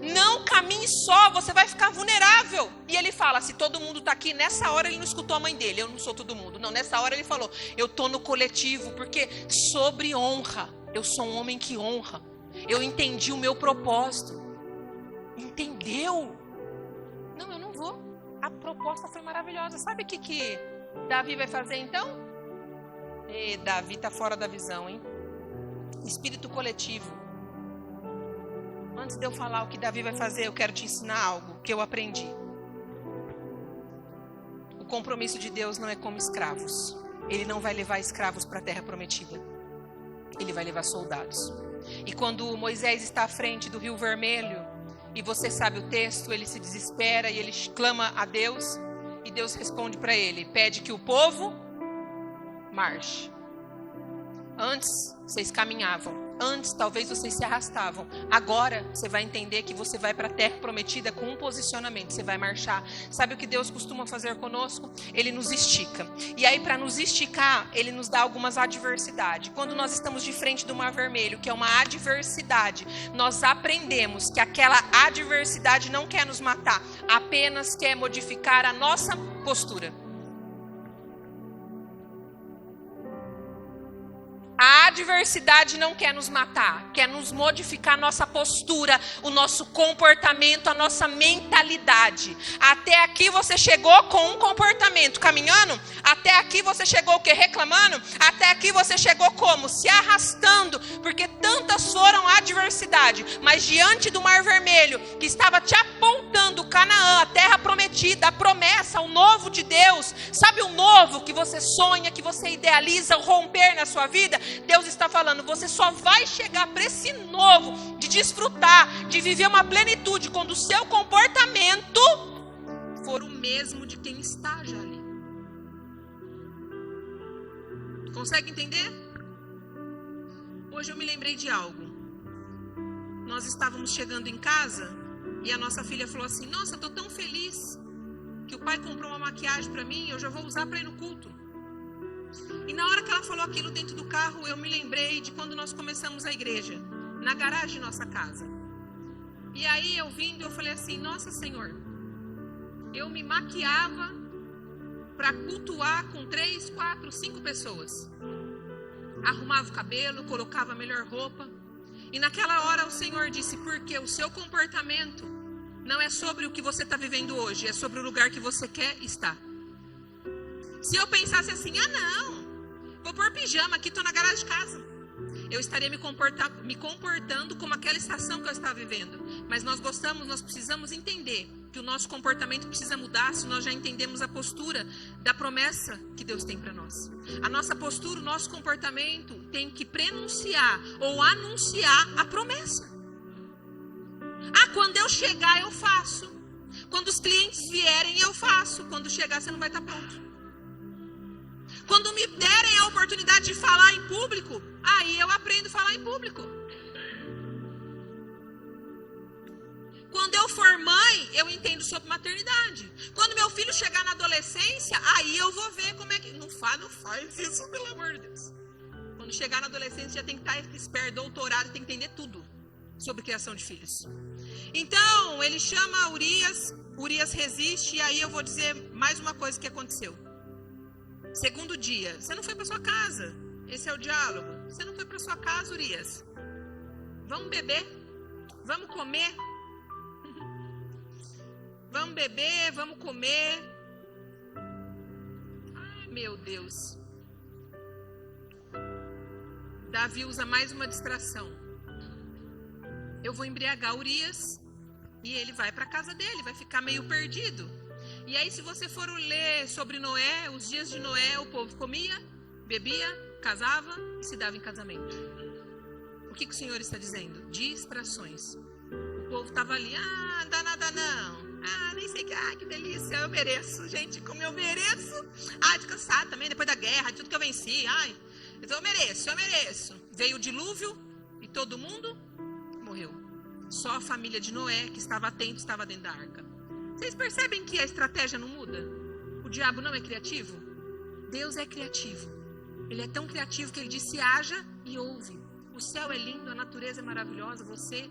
Não caminhe só, você vai ficar vulnerável. E ele fala: se todo mundo está aqui, nessa hora ele não escutou a mãe dele: eu não sou todo mundo. Não, nessa hora ele falou: eu estou no coletivo, porque sobre honra, eu sou um homem que honra. Eu entendi o meu propósito. Entendeu? Não, eu não vou. A proposta foi maravilhosa. Sabe o que Davi vai fazer então? Davi está fora da visão, hein? Espírito coletivo. Antes de eu falar o que Davi vai fazer, eu quero te ensinar algo que eu aprendi. O compromisso de Deus não é como escravos. Ele não vai levar escravos para a terra prometida. Ele vai levar soldados. E quando Moisés está à frente do Rio Vermelho, e você sabe o texto, ele se desespera e ele clama a Deus, e Deus responde para ele: pede que o povo marche. Antes, vocês caminhavam. Antes, talvez vocês se arrastavam. Agora, você vai entender que você vai para a terra prometida com um posicionamento. Você vai marchar. Sabe o que Deus costuma fazer conosco? Ele nos estica. E aí, para nos esticar, Ele nos dá algumas adversidades. Quando nós estamos de frente do Mar Vermelho, que é uma adversidade, nós aprendemos que aquela adversidade não quer nos matar, apenas quer modificar a nossa postura. A adversidade não quer nos matar, quer nos modificar a nossa postura, o nosso comportamento, a nossa mentalidade. Até aqui você chegou com um comportamento caminhando, até aqui você chegou o quê? Reclamando, até aqui você chegou como? Se arrastando, porque tantas foram a adversidade, mas diante do Mar Vermelho, que estava te apontando Canaã, a terra prometida, a promessa, o novo de Deus, sabe o novo que você sonha, que você idealiza, o romper na sua vida? Deus está falando, você só vai chegar para esse novo, de desfrutar, de viver uma plenitude, quando o seu comportamento for o mesmo de quem está já ali. Consegue entender? Hoje eu me lembrei de algo. Nós estávamos chegando em casa e a nossa filha falou assim, nossa, estou tão feliz que o pai comprou uma maquiagem para mim, eu já vou usar para ir no culto. E na hora que ela falou aquilo dentro do carro, eu me lembrei de quando nós começamos a igreja, na garagem de nossa casa. E aí eu vindo, eu falei assim, nossa Senhor, eu me maquiava para cultuar com 3, 4, 5 pessoas. Arrumava o cabelo, colocava a melhor roupa. E naquela hora o Senhor disse, porque o seu comportamento não é sobre o que você está vivendo hoje, é sobre o lugar que você quer estar. Se eu pensasse assim, não, vou pôr pijama aqui, estou na garagem de casa, eu estaria me comportando como aquela estação que eu estava vivendo. Mas nós precisamos entender que o nosso comportamento precisa mudar se nós já entendemos a postura da promessa que Deus tem para nós. A nossa postura, o nosso comportamento tem que prenunciar ou anunciar a promessa. Quando eu chegar eu faço. Quando os clientes vierem eu faço. Quando chegar você não vai estar pronto. Quando me derem a oportunidade de falar em público, aí eu aprendo a falar em público. Quando eu for mãe, eu entendo sobre maternidade. Quando meu filho chegar na adolescência, aí eu vou ver como é que... Não faz isso, pelo amor de Deus. Quando chegar na adolescência, já tem que estar esperto, doutorado, tem que entender tudo sobre criação de filhos. Então, ele chama Urias resiste, e aí eu vou dizer mais uma coisa que aconteceu. Segundo dia, você não foi para sua casa. Esse é o diálogo. Você não foi para sua casa, Urias. Vamos beber? Vamos comer? Vamos beber, vamos comer. Ai, meu Deus. Davi usa mais uma distração. Eu vou embriagar Urias e ele vai para a casa dele, vai ficar meio perdido. E aí, se você for ler sobre Noé, os dias de Noé, o povo comia, bebia, casava e se dava em casamento. O que o Senhor está dizendo? Distrações. O povo estava ali, não dá nada não. Nem sei que delícia, eu mereço, gente, como eu mereço. Descansar também, depois da guerra, de tudo que eu venci. Então eu mereço. Veio o dilúvio e todo mundo morreu. Só a família de Noé, que estava atento, estava dentro da arca. Vocês percebem que a estratégia não muda? O diabo não é criativo? Deus é criativo. Ele é tão criativo que ele disse, haja e ouve. O céu é lindo, a natureza é maravilhosa, você...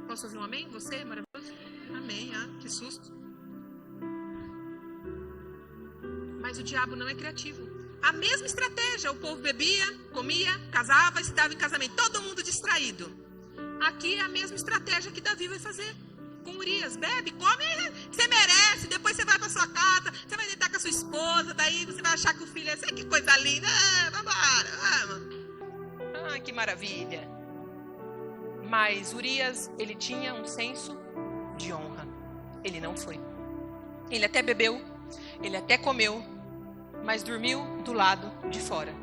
Posso ouvir um amém? Você é maravilhoso? Amém, que susto. Mas o diabo não é criativo. A mesma estratégia, o povo bebia, comia, casava e se dava em casamento. Todo mundo distraído. Aqui é a mesma estratégia que Davi vai fazer. Com Urias, bebe, come, você merece, depois você vai para sua casa, você vai deitar com a sua esposa, daí você vai achar que o filho é, que coisa linda, vambora, que maravilha. Mas Urias, ele tinha um senso de honra, ele não foi. Ele até bebeu, ele até comeu, mas dormiu do lado de fora.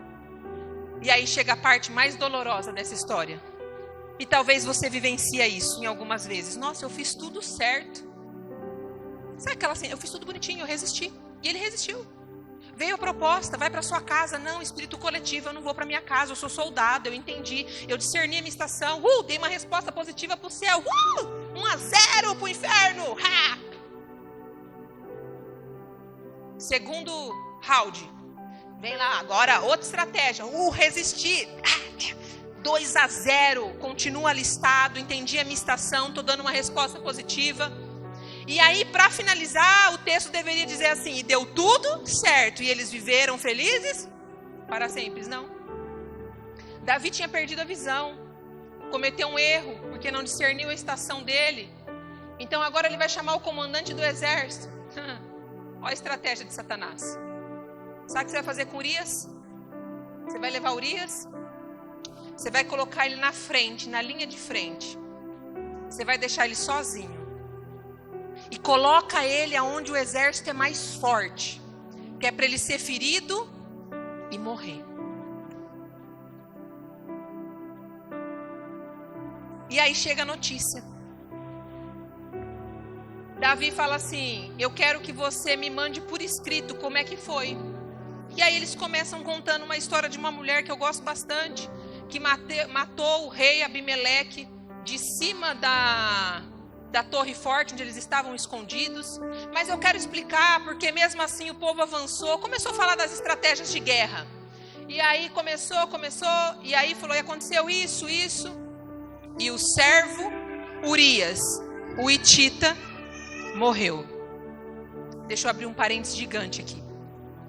E aí chega a parte mais dolorosa dessa história. E talvez você vivencia isso em algumas vezes. Nossa, eu fiz tudo certo. Sabe aquela assim, eu fiz tudo bonitinho, eu resisti. E ele resistiu. Veio a proposta, vai para sua casa. Não, espírito coletivo, eu não vou para minha casa, eu sou soldado, eu entendi, eu discerni a minha estação. Dei uma resposta positiva para o céu. 1-0 para o inferno. Ha! Segundo round. Vem lá, agora outra estratégia. Resistir. 2-0. Continua listado, entendi a minha estação, estou dando uma resposta positiva. E aí, para finalizar, o texto deveria dizer assim: e deu tudo certo, e eles viveram felizes para sempre. Não. Davi tinha perdido a visão, cometeu um erro, porque não discerniu a estação dele. Então agora ele vai chamar o comandante do exército. Olha a estratégia de Satanás. Sabe o que você vai fazer com Urias? Você vai levar Urias, você vai colocar ele na frente, na linha de frente. Você vai deixar ele sozinho. E coloca ele aonde o exército é mais forte, que é para ele ser ferido e morrer. E aí chega a notícia. Davi fala assim: eu quero que você me mande por escrito como é que foi. E aí eles começam contando uma história de uma mulher que eu gosto bastante, que matou o rei Abimeleque de cima da torre forte onde eles estavam escondidos. Mas eu quero explicar, porque mesmo assim o povo avançou, começou a falar das estratégias de guerra. E aí começou, e aí falou, e aconteceu isso. E o servo Urias, o hitita, morreu. Deixa eu abrir um parênteses gigante aqui.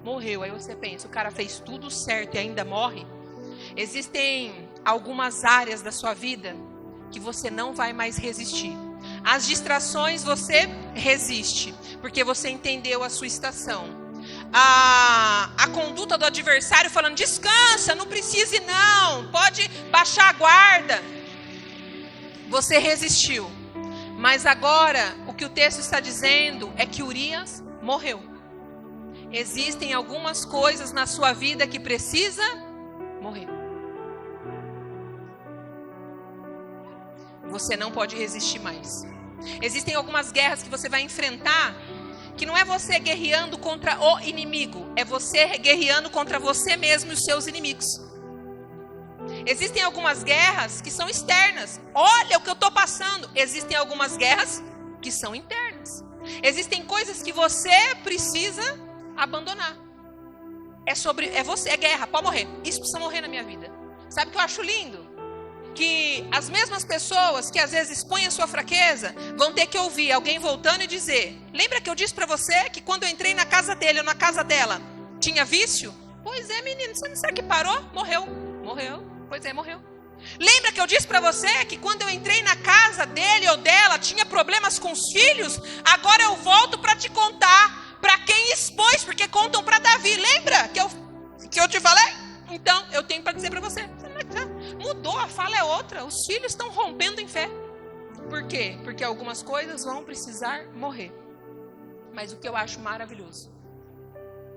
Morreu, aí você pensa, o cara fez tudo certo e ainda morre? Existem algumas áreas da sua vida que você não vai mais resistir. As distrações você resiste, porque você entendeu a sua estação. A conduta do adversário falando, descansa, não precisa ir não, pode baixar a guarda. Você resistiu. Mas agora, o que o texto está dizendo é que Urias morreu. Existem algumas coisas na sua vida que precisa morrer. Você não pode resistir mais. Existem algumas guerras que você vai enfrentar, que não é você guerreando contra o inimigo, é você guerreando contra você mesmo e os seus inimigos. Existem algumas guerras que são externas. Olha o que eu estou passando. Existem algumas guerras que são internas. Existem coisas que você precisa abandonar. É você, é guerra, pode morrer. Isso precisa morrer na minha vida. Sabe o que eu acho lindo? Que as mesmas pessoas que às vezes expõem a sua fraqueza vão ter que ouvir alguém voltando e dizer, lembra que eu disse para você que quando eu entrei na casa dele ou na casa dela tinha vício? Pois é, menino, você não sabe que parou? Morreu. Pois é, morreu. Lembra que eu disse para você que quando eu entrei na casa dele ou dela tinha problemas com os filhos? Agora eu volto para te contar para quem expôs, porque contam para Davi. Lembra que eu te falei? Então eu tenho para dizer para você. Mudou, a fala é outra. Os filhos estão rompendo em fé. Por quê? Porque algumas coisas vão precisar morrer. Mas o que eu acho maravilhoso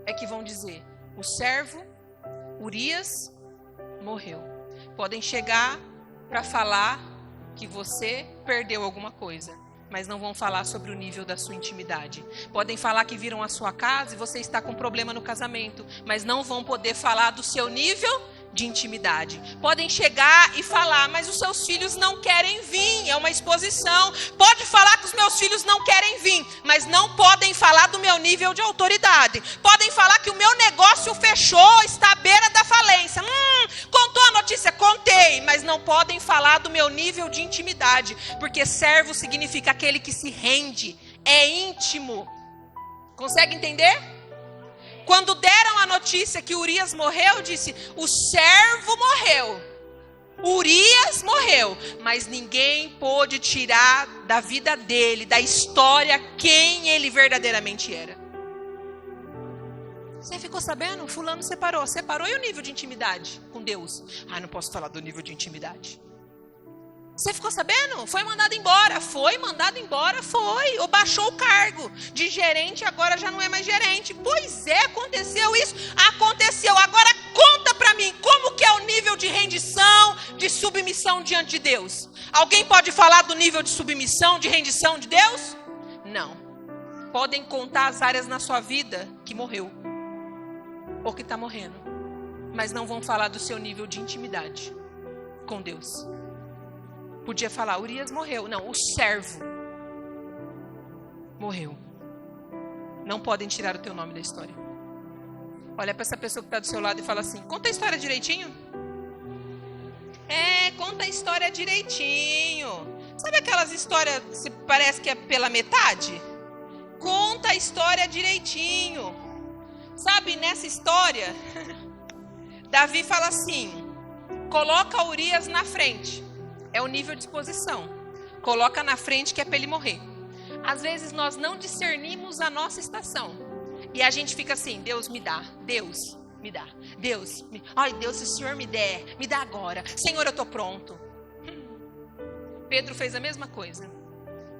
é que vão dizer, o servo Urias morreu. Podem chegar para falar que você perdeu alguma coisa, mas não vão falar sobre o nível da sua intimidade. Podem falar que viram a sua casa e você está com problema no casamento, mas não vão poder falar do seu nível de intimidade. Podem chegar e falar, mas os seus filhos não querem vir, é uma exposição. Pode falar que os meus filhos não querem vir, mas não podem falar do meu nível de autoridade. Podem falar que o meu negócio fechou, está à beira da falência. Contou a notícia? Contei, mas não podem falar do meu nível de intimidade, porque servo significa aquele que se rende, é íntimo. Consegue entender? Quando deram a notícia que Urias morreu, disse, o servo morreu, Urias morreu, mas ninguém pôde tirar da vida dele, da história, quem ele verdadeiramente era. Você ficou sabendo? Fulano separou e o nível de intimidade com Deus? Não posso falar do nível de intimidade. Você ficou sabendo? Foi mandado embora. Ou baixou o cargo de gerente, agora já não é mais gerente. Pois é, aconteceu isso. Aconteceu. Agora conta para mim, como que é o nível de rendição, de submissão diante de Deus? Alguém pode falar do nível de submissão, de rendição de Deus? Não. Podem contar as áreas na sua vida que morreu. ou que está morrendo, mas não vão falar do seu nível de intimidade com Deus. Podia falar, Urias morreu. Não, o servo morreu. Não podem tirar o teu nome da história. Olha para essa pessoa que está do seu lado e fala assim, conta a história direitinho. Conta a história direitinho. Sabe aquelas histórias que parece que é pela metade? Conta a história direitinho. Sabe, nessa história, Davi fala assim, coloca Urias na frente. É o nível de exposição. Coloca na frente que é para ele morrer. Às vezes nós não discernimos a nossa estação. E a gente fica assim, Deus me dá, Deus me dá, Deus, ai Deus, se o Senhor me der, me dá agora. Senhor, eu estou pronto. Pedro fez a mesma coisa.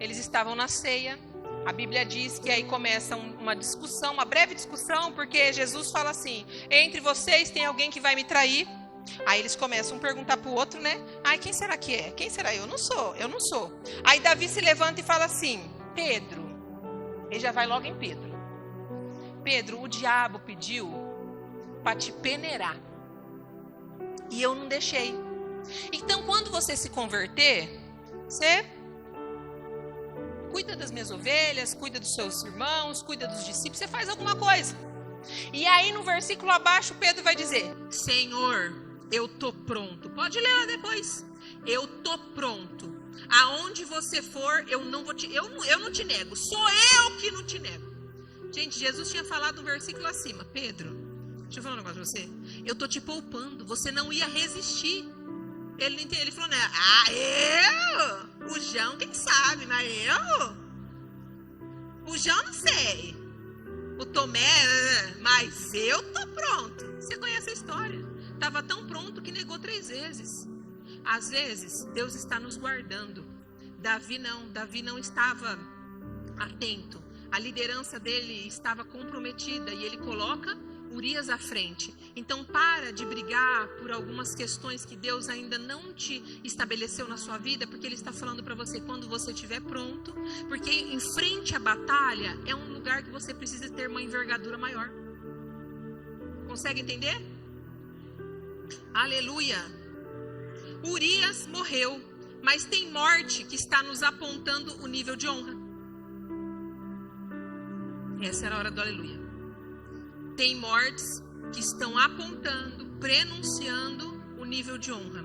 Eles estavam na ceia. A Bíblia diz que aí começa uma discussão, uma breve discussão, porque Jesus fala assim, entre vocês tem alguém que vai me trair. Aí eles começam a perguntar para o outro, né? Ai, quem será que é? Quem será? Eu não sou. Aí Davi se levanta e fala assim, Pedro. Ele já vai logo em Pedro. Pedro, o diabo pediu para te peneirar. E eu não deixei. Então, quando você se converter, você cuida das minhas ovelhas, cuida dos seus irmãos, cuida dos discípulos, você faz alguma coisa. E aí no versículo abaixo, Pedro vai dizer, Senhor, eu tô pronto. Pode ler lá depois. Eu tô pronto. Aonde você for, eu não te nego. Sou eu que não te nego. Gente, Jesus tinha falado um versículo acima. Pedro, deixa eu falar um negócio pra você. Eu tô te poupando. Você não ia resistir. Ele falou, né? Eu? O João, quem sabe? Mas eu? O João, não sei. O Tomé, mas eu tô pronto. Você conhece a história. Estava tão pronto que negou 3 vezes. Às vezes, Deus está nos guardando. Davi não estava atento. A liderança dele estava comprometida e ele coloca Urias à frente. Então, para de brigar por algumas questões que Deus ainda não te estabeleceu na sua vida, porque Ele está falando para você quando você estiver pronto. Porque em frente à batalha é um lugar que você precisa ter uma envergadura maior. Consegue entender? Aleluia! Urias morreu, mas tem morte que está nos apontando o nível de honra. Essa era a hora do aleluia. Tem mortes que estão apontando, prenunciando o nível de honra.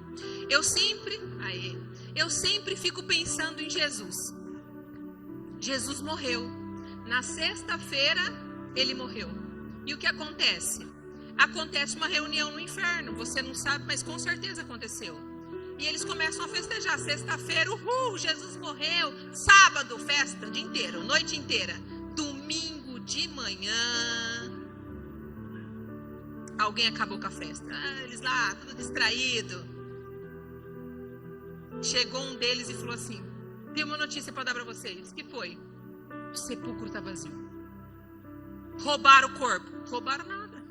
Eu sempre fico pensando em Jesus. Jesus morreu. Na sexta-feira, ele morreu. E o que acontece? Acontece uma reunião no inferno. Você não sabe, mas com certeza aconteceu. E eles começam a festejar. Sexta-feira, Jesus morreu. Sábado, festa, dia inteiro, noite inteira. Domingo de manhã, alguém acabou com a festa. Eles lá, tudo distraído. Chegou um deles e falou assim, tem uma notícia para dar para vocês. O que foi? O sepulcro está vazio. Roubaram o corpo. Roubaram nada.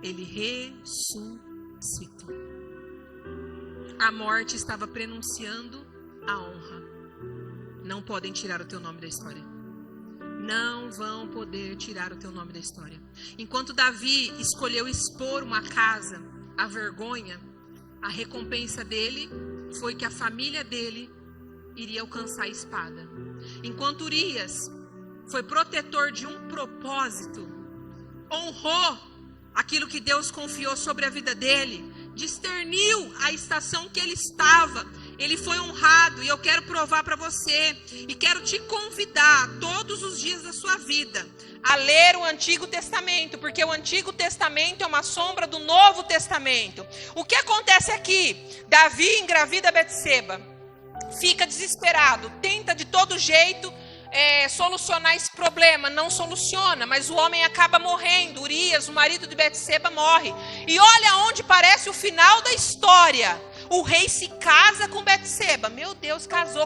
Ele ressuscitou. A morte estava prenunciando a honra. Não podem tirar o teu nome da história. Não vão poder tirar o teu nome da história. Enquanto Davi escolheu expor uma casa à vergonha, a recompensa dele foi que a família dele iria alcançar a espada. Enquanto Urias foi protetor de um propósito, honrou aquilo que Deus confiou sobre a vida dele, discerniu a estação que ele estava, ele foi honrado. E eu quero provar para você e quero te convidar todos os dias da sua vida a ler o Antigo Testamento, porque o Antigo Testamento é uma sombra do Novo Testamento. O que acontece aqui? Davi engravida Betseba, fica desesperado, tenta de todo jeito solucionar esse problema, não soluciona, mas o homem acaba morrendo. Urias, o marido de Betseba, morre. E olha onde parece o final da história. O rei se casa com Betseba. Meu Deus, casou.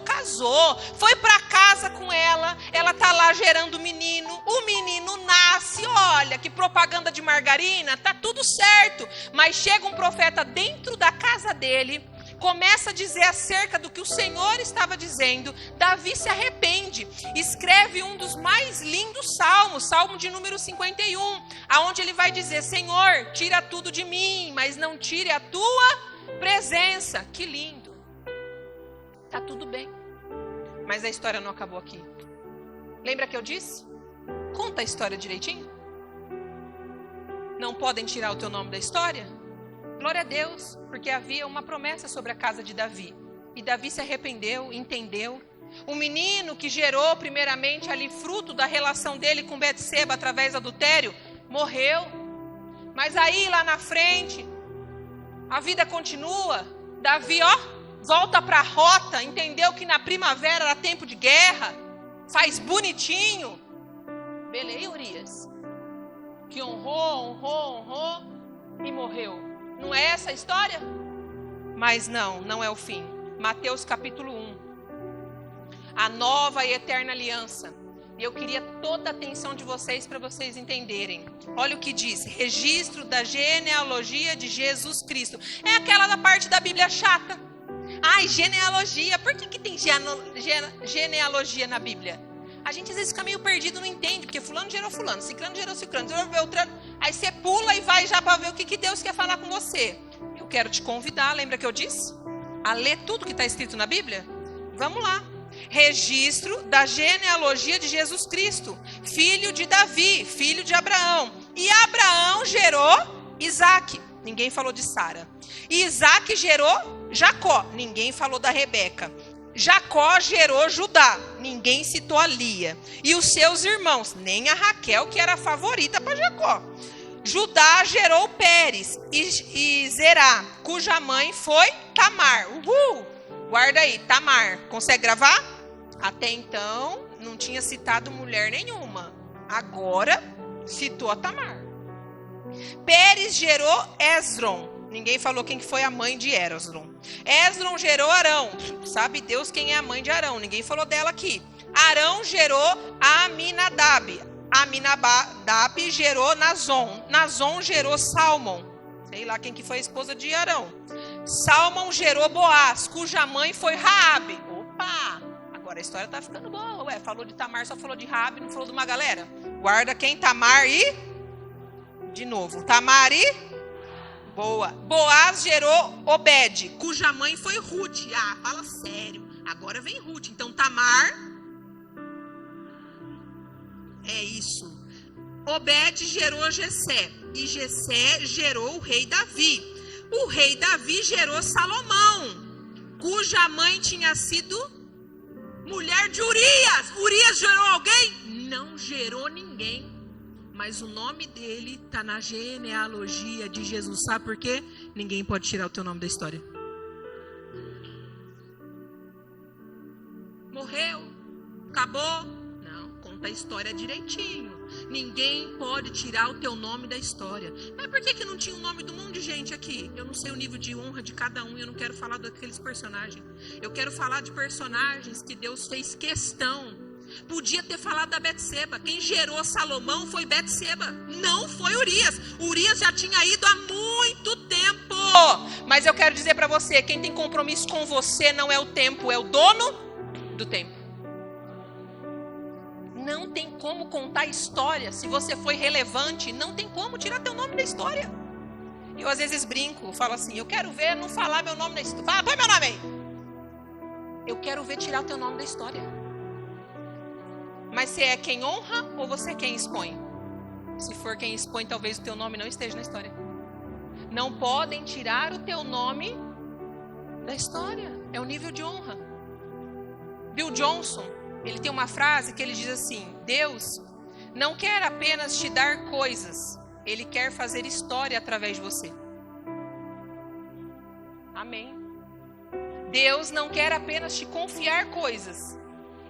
Foi para casa com ela. Ela tá lá gerando o menino nasce. Olha, que propaganda de margarina. Tá tudo certo. Mas chega um profeta dentro da casa dele, começa a dizer acerca do que o Senhor estava dizendo. Davi se arrepende, escreve um dos mais lindos salmos, Salmo de número 51, aonde ele vai dizer: Senhor, tira tudo de mim, mas não tire a tua presença. Que lindo. Tá tudo bem, mas a história não acabou aqui. Lembra que eu disse? Conta a história direitinho. Não podem tirar o teu nome da história? Glória a Deus, porque havia uma promessa sobre a casa de Davi. E Davi se arrependeu, entendeu. O menino que gerou primeiramente ali fruto da relação dele com Betseba através do adultério, morreu. Mas aí lá na frente, a vida continua. Davi, volta para a rota, entendeu que na primavera era tempo de guerra, faz bonitinho. Beleza, e Urias? Que honrou e morreu. Não é essa a história? Mas não é o fim. Mateus capítulo 1. A nova e eterna aliança. E eu queria toda a atenção de vocês para vocês entenderem. Olha o que diz: registro da genealogia de Jesus Cristo. É aquela da parte da Bíblia chata. Ai, genealogia. Por que tem genealogia na Bíblia? A gente às vezes fica meio perdido, não entende, porque fulano gerou fulano, ciclano gerou ciclano, Beltrano. Aí você pula e vai já para ver o que Deus quer falar com você. Eu quero te convidar, lembra que eu disse? A ler tudo que está escrito na Bíblia? Vamos lá. Registro da genealogia de Jesus Cristo, filho de Davi, filho de Abraão. E Abraão gerou Isaac. Ninguém falou de Sara. E Isaac gerou Jacó. Ninguém falou da Rebeca. Jacó gerou Judá, ninguém citou a Lia, e os seus irmãos, nem a Raquel, que era a favorita para Jacó. Judá gerou Pérez e Zerá, cuja mãe foi Tamar. Guarda aí, Tamar, consegue gravar? Até então, não tinha citado mulher nenhuma, agora citou a Tamar. Pérez gerou Esrom. Ninguém falou quem foi a mãe de Esrom. Esrom gerou Arão. Sabe Deus quem é a mãe de Arão. Ninguém falou dela aqui. Arão gerou Aminadab. Aminadab gerou Nazon. Nazon gerou Salmão. Sei lá quem que foi a esposa de Arão. Salmão gerou Boaz, cuja mãe foi Raabe. Opa! Agora a história tá ficando boa. Ué, falou de Tamar, só falou de Raabe, não falou de uma galera. Guarda quem? Tamar e... De novo. Tamar e... Boa. Boaz gerou Obed, cuja mãe foi Ruth. Ah, fala sério. Agora vem Ruth. Então Tamar. É isso. Obed gerou Jessé. E Jessé gerou o rei Davi. O rei Davi gerou Salomão, cuja mãe tinha sido mulher de Urias. Urias gerou alguém? Não gerou ninguém. Mas o nome dele está na genealogia de Jesus. Sabe por quê? Ninguém pode tirar o teu nome da história. Morreu? Acabou? Não, conta a história direitinho. Ninguém pode tirar o teu nome da história. Mas por que não tinha o nome de um monte de gente aqui? Eu não sei o nível de honra de cada um. Eu não quero falar daqueles personagens. Eu quero falar de personagens que Deus fez questão. Podia ter falado da Betseba. Quem gerou Salomão foi Betseba, não foi Urias. Urias já tinha ido há muito tempo. Mas eu quero dizer para você, quem tem compromisso com você não é o tempo, é o dono do tempo. Não tem como contar história. Se você foi relevante, não tem como tirar teu nome da história. Eu às vezes brinco, falo assim, eu quero ver não falar meu nome na história. Fala, põe meu nome aí. Eu quero ver tirar o teu nome da história. Mas você é quem honra ou você é quem expõe? Se for quem expõe, talvez o teu nome não esteja na história. Não podem tirar o teu nome da história. É o nível de honra. Bill Johnson, ele tem uma frase que ele diz assim: Deus não quer apenas te dar coisas, Ele quer fazer história através de você. Amém. Deus não quer apenas te confiar coisas,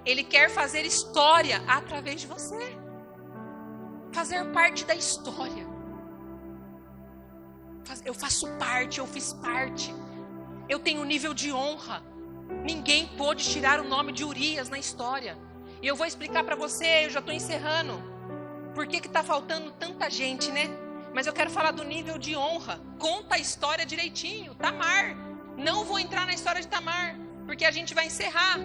Ele quer fazer história através de você. Fazer parte da história. Eu faço parte, eu fiz parte. Eu tenho um nível de honra. Ninguém pôde tirar o nome de Urias na história. E eu vou explicar para você, eu já estou encerrando. Por que está faltando tanta gente, né? Mas eu quero falar do nível de honra. Conta a história direitinho. Tamar. Não vou entrar na história de Tamar, porque a gente vai encerrar.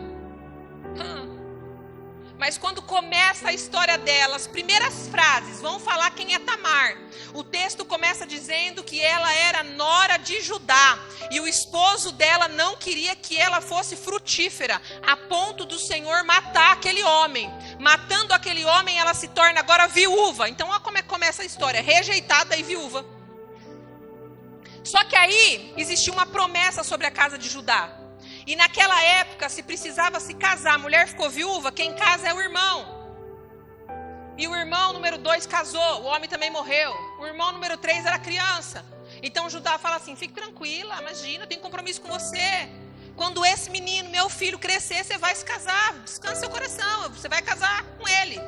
Mas quando começa a história dela, as primeiras frases vão falar quem é Tamar. O texto começa dizendo que ela era nora de Judá. E o esposo dela não queria que ela fosse frutífera, a ponto do Senhor matar aquele homem. Matando aquele homem, ela se torna agora viúva. Então olha como é que começa a história, rejeitada e viúva. Só que aí existia uma promessa sobre a casa de Judá. E naquela época, se precisava se casar, a mulher ficou viúva, quem casa é o irmão. E o irmão número 2 casou, o homem também morreu. O irmão número 3 era criança. Então Judá fala assim, fique tranquila, imagina, eu tenho compromisso com você. Quando esse menino, meu filho, crescer, você vai se casar, descansa seu coração, você vai casar com ele.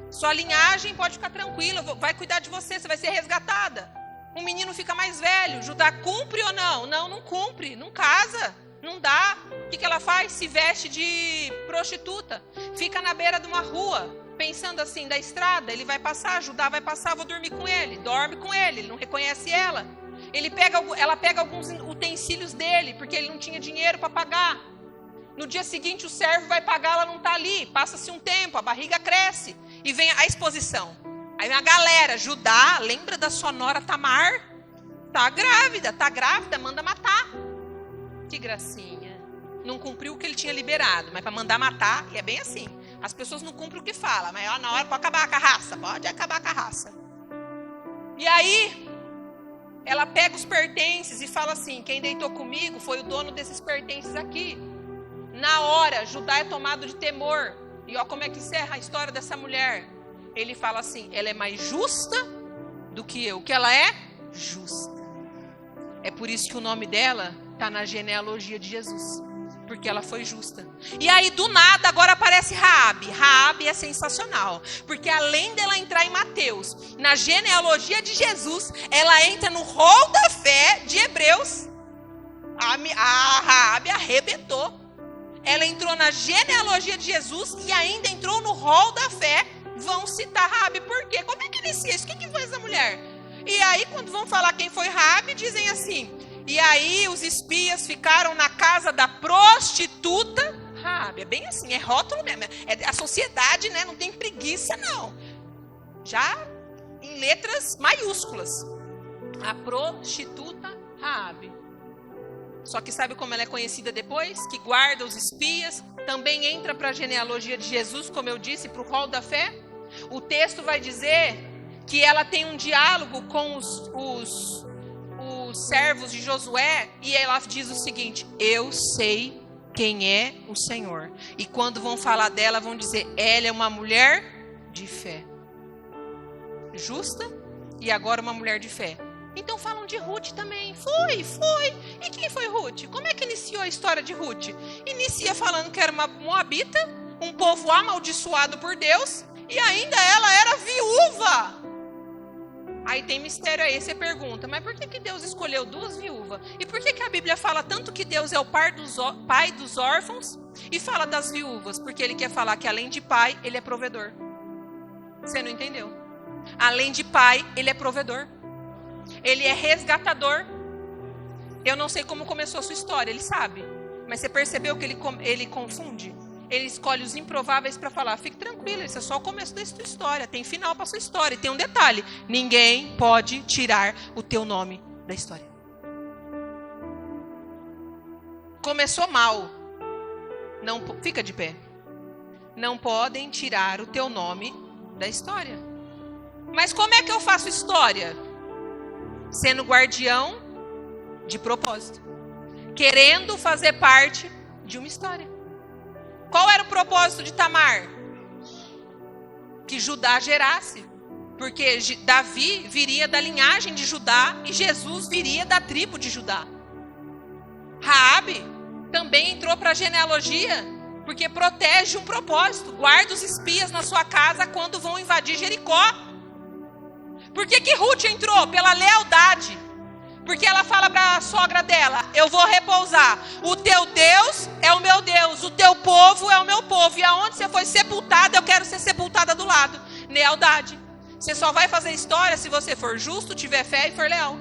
Sua linhagem pode ficar tranquila, vai cuidar de você, você vai ser resgatada. O menino fica mais velho, Judá cumpre ou não? Não, não cumpre, não casa. Não dá. O que ela faz? Se veste de prostituta. Fica na beira de uma rua, pensando assim, da estrada. Ele vai passar, Judá vai passar, vou dormir com ele. Dorme com ele, ele não reconhece ela. Ela pega alguns utensílios dele, porque ele não tinha dinheiro para pagar. No dia seguinte o servo vai pagar, ela não está ali. Passa-se um tempo, a barriga cresce. E vem a exposição. Aí vem a galera, Judá, lembra da sua nora Tamar? Tá grávida, manda matar. Que gracinha. Não cumpriu o que ele tinha liberado, mas para mandar matar, é bem assim. As pessoas não cumprem o que fala, mas na hora pode acabar com a raça, pode acabar com a raça. E aí, ela pega os pertences e fala assim, quem deitou comigo foi o dono desses pertences aqui. Na hora, Judá é tomado de temor. E olha como é que encerra a história dessa mulher. Ele fala assim, ela é mais justa do que eu. O que ela é? Justa. É por isso que o nome dela está na genealogia de Jesus, porque ela foi justa. E aí do nada agora aparece Raabe. Raabe é sensacional, porque além dela entrar em Mateus, na genealogia de Jesus, ela entra no rol da fé de Hebreus. A Raabe arrebentou. Ela entrou na genealogia de Jesus e ainda entrou no rol da fé. Vão citar Raabe, por quê? Como é que inicia isso? Quem que foi essa mulher? E aí quando vão falar quem foi Raabe, dizem assim, e aí os espias ficaram na casa da prostituta Raabe. É bem assim, é rótulo mesmo. É a sociedade, né? Não tem preguiça, não. Já em letras maiúsculas. A prostituta Raabe. Só que sabe como ela é conhecida depois? Que guarda os espias. Também entra para a genealogia de Jesus, como eu disse, para o rol da fé. O texto vai dizer que ela tem um diálogo com os servos de Josué, e ela diz o seguinte, eu sei quem é o Senhor. E quando vão falar dela, vão dizer, ela é uma mulher de fé. Justa e agora uma mulher de fé. Então falam de Ruth também. Foi. E quem foi Ruth? Como é que iniciou a história de Ruth? Inicia falando que era uma moabita, um povo amaldiçoado por Deus, e ainda ela era viúva. Aí tem mistério aí, você pergunta, mas por que Deus escolheu 2 viúvas? E por que a Bíblia fala tanto que Deus é o pai dos órfãos e fala das viúvas? Porque ele quer falar que além de pai, ele é provedor. Você não entendeu? Além de pai, ele é provedor. Ele é resgatador. Eu não sei como começou a sua história, ele sabe. Mas você percebeu que ele confunde? Ele escolhe os improváveis para falar, fique tranquilo, isso é só o começo da sua história, tem final para sua história. E tem um detalhe, ninguém pode tirar o teu nome da história. Começou mal, não, fica de pé. Não podem tirar o teu nome da história. Mas como é que eu faço história? Sendo guardião de propósito. Querendo fazer parte de uma história. Qual era o propósito de Tamar? Que Judá gerasse. Porque Davi viria da linhagem de Judá e Jesus viria da tribo de Judá. Raabe também entrou para a genealogia porque protege um propósito. Guarda os espias na sua casa quando vão invadir Jericó. Por que Ruth entrou? Pela lealdade. Porque ela fala para a sogra dela, eu vou repousar. O teu Deus é o meu Deus, o teu povo é o meu povo. E aonde você foi sepultada, eu quero ser sepultada do lado. Lealdade. Você só vai fazer história se você for justo, tiver fé e for leal.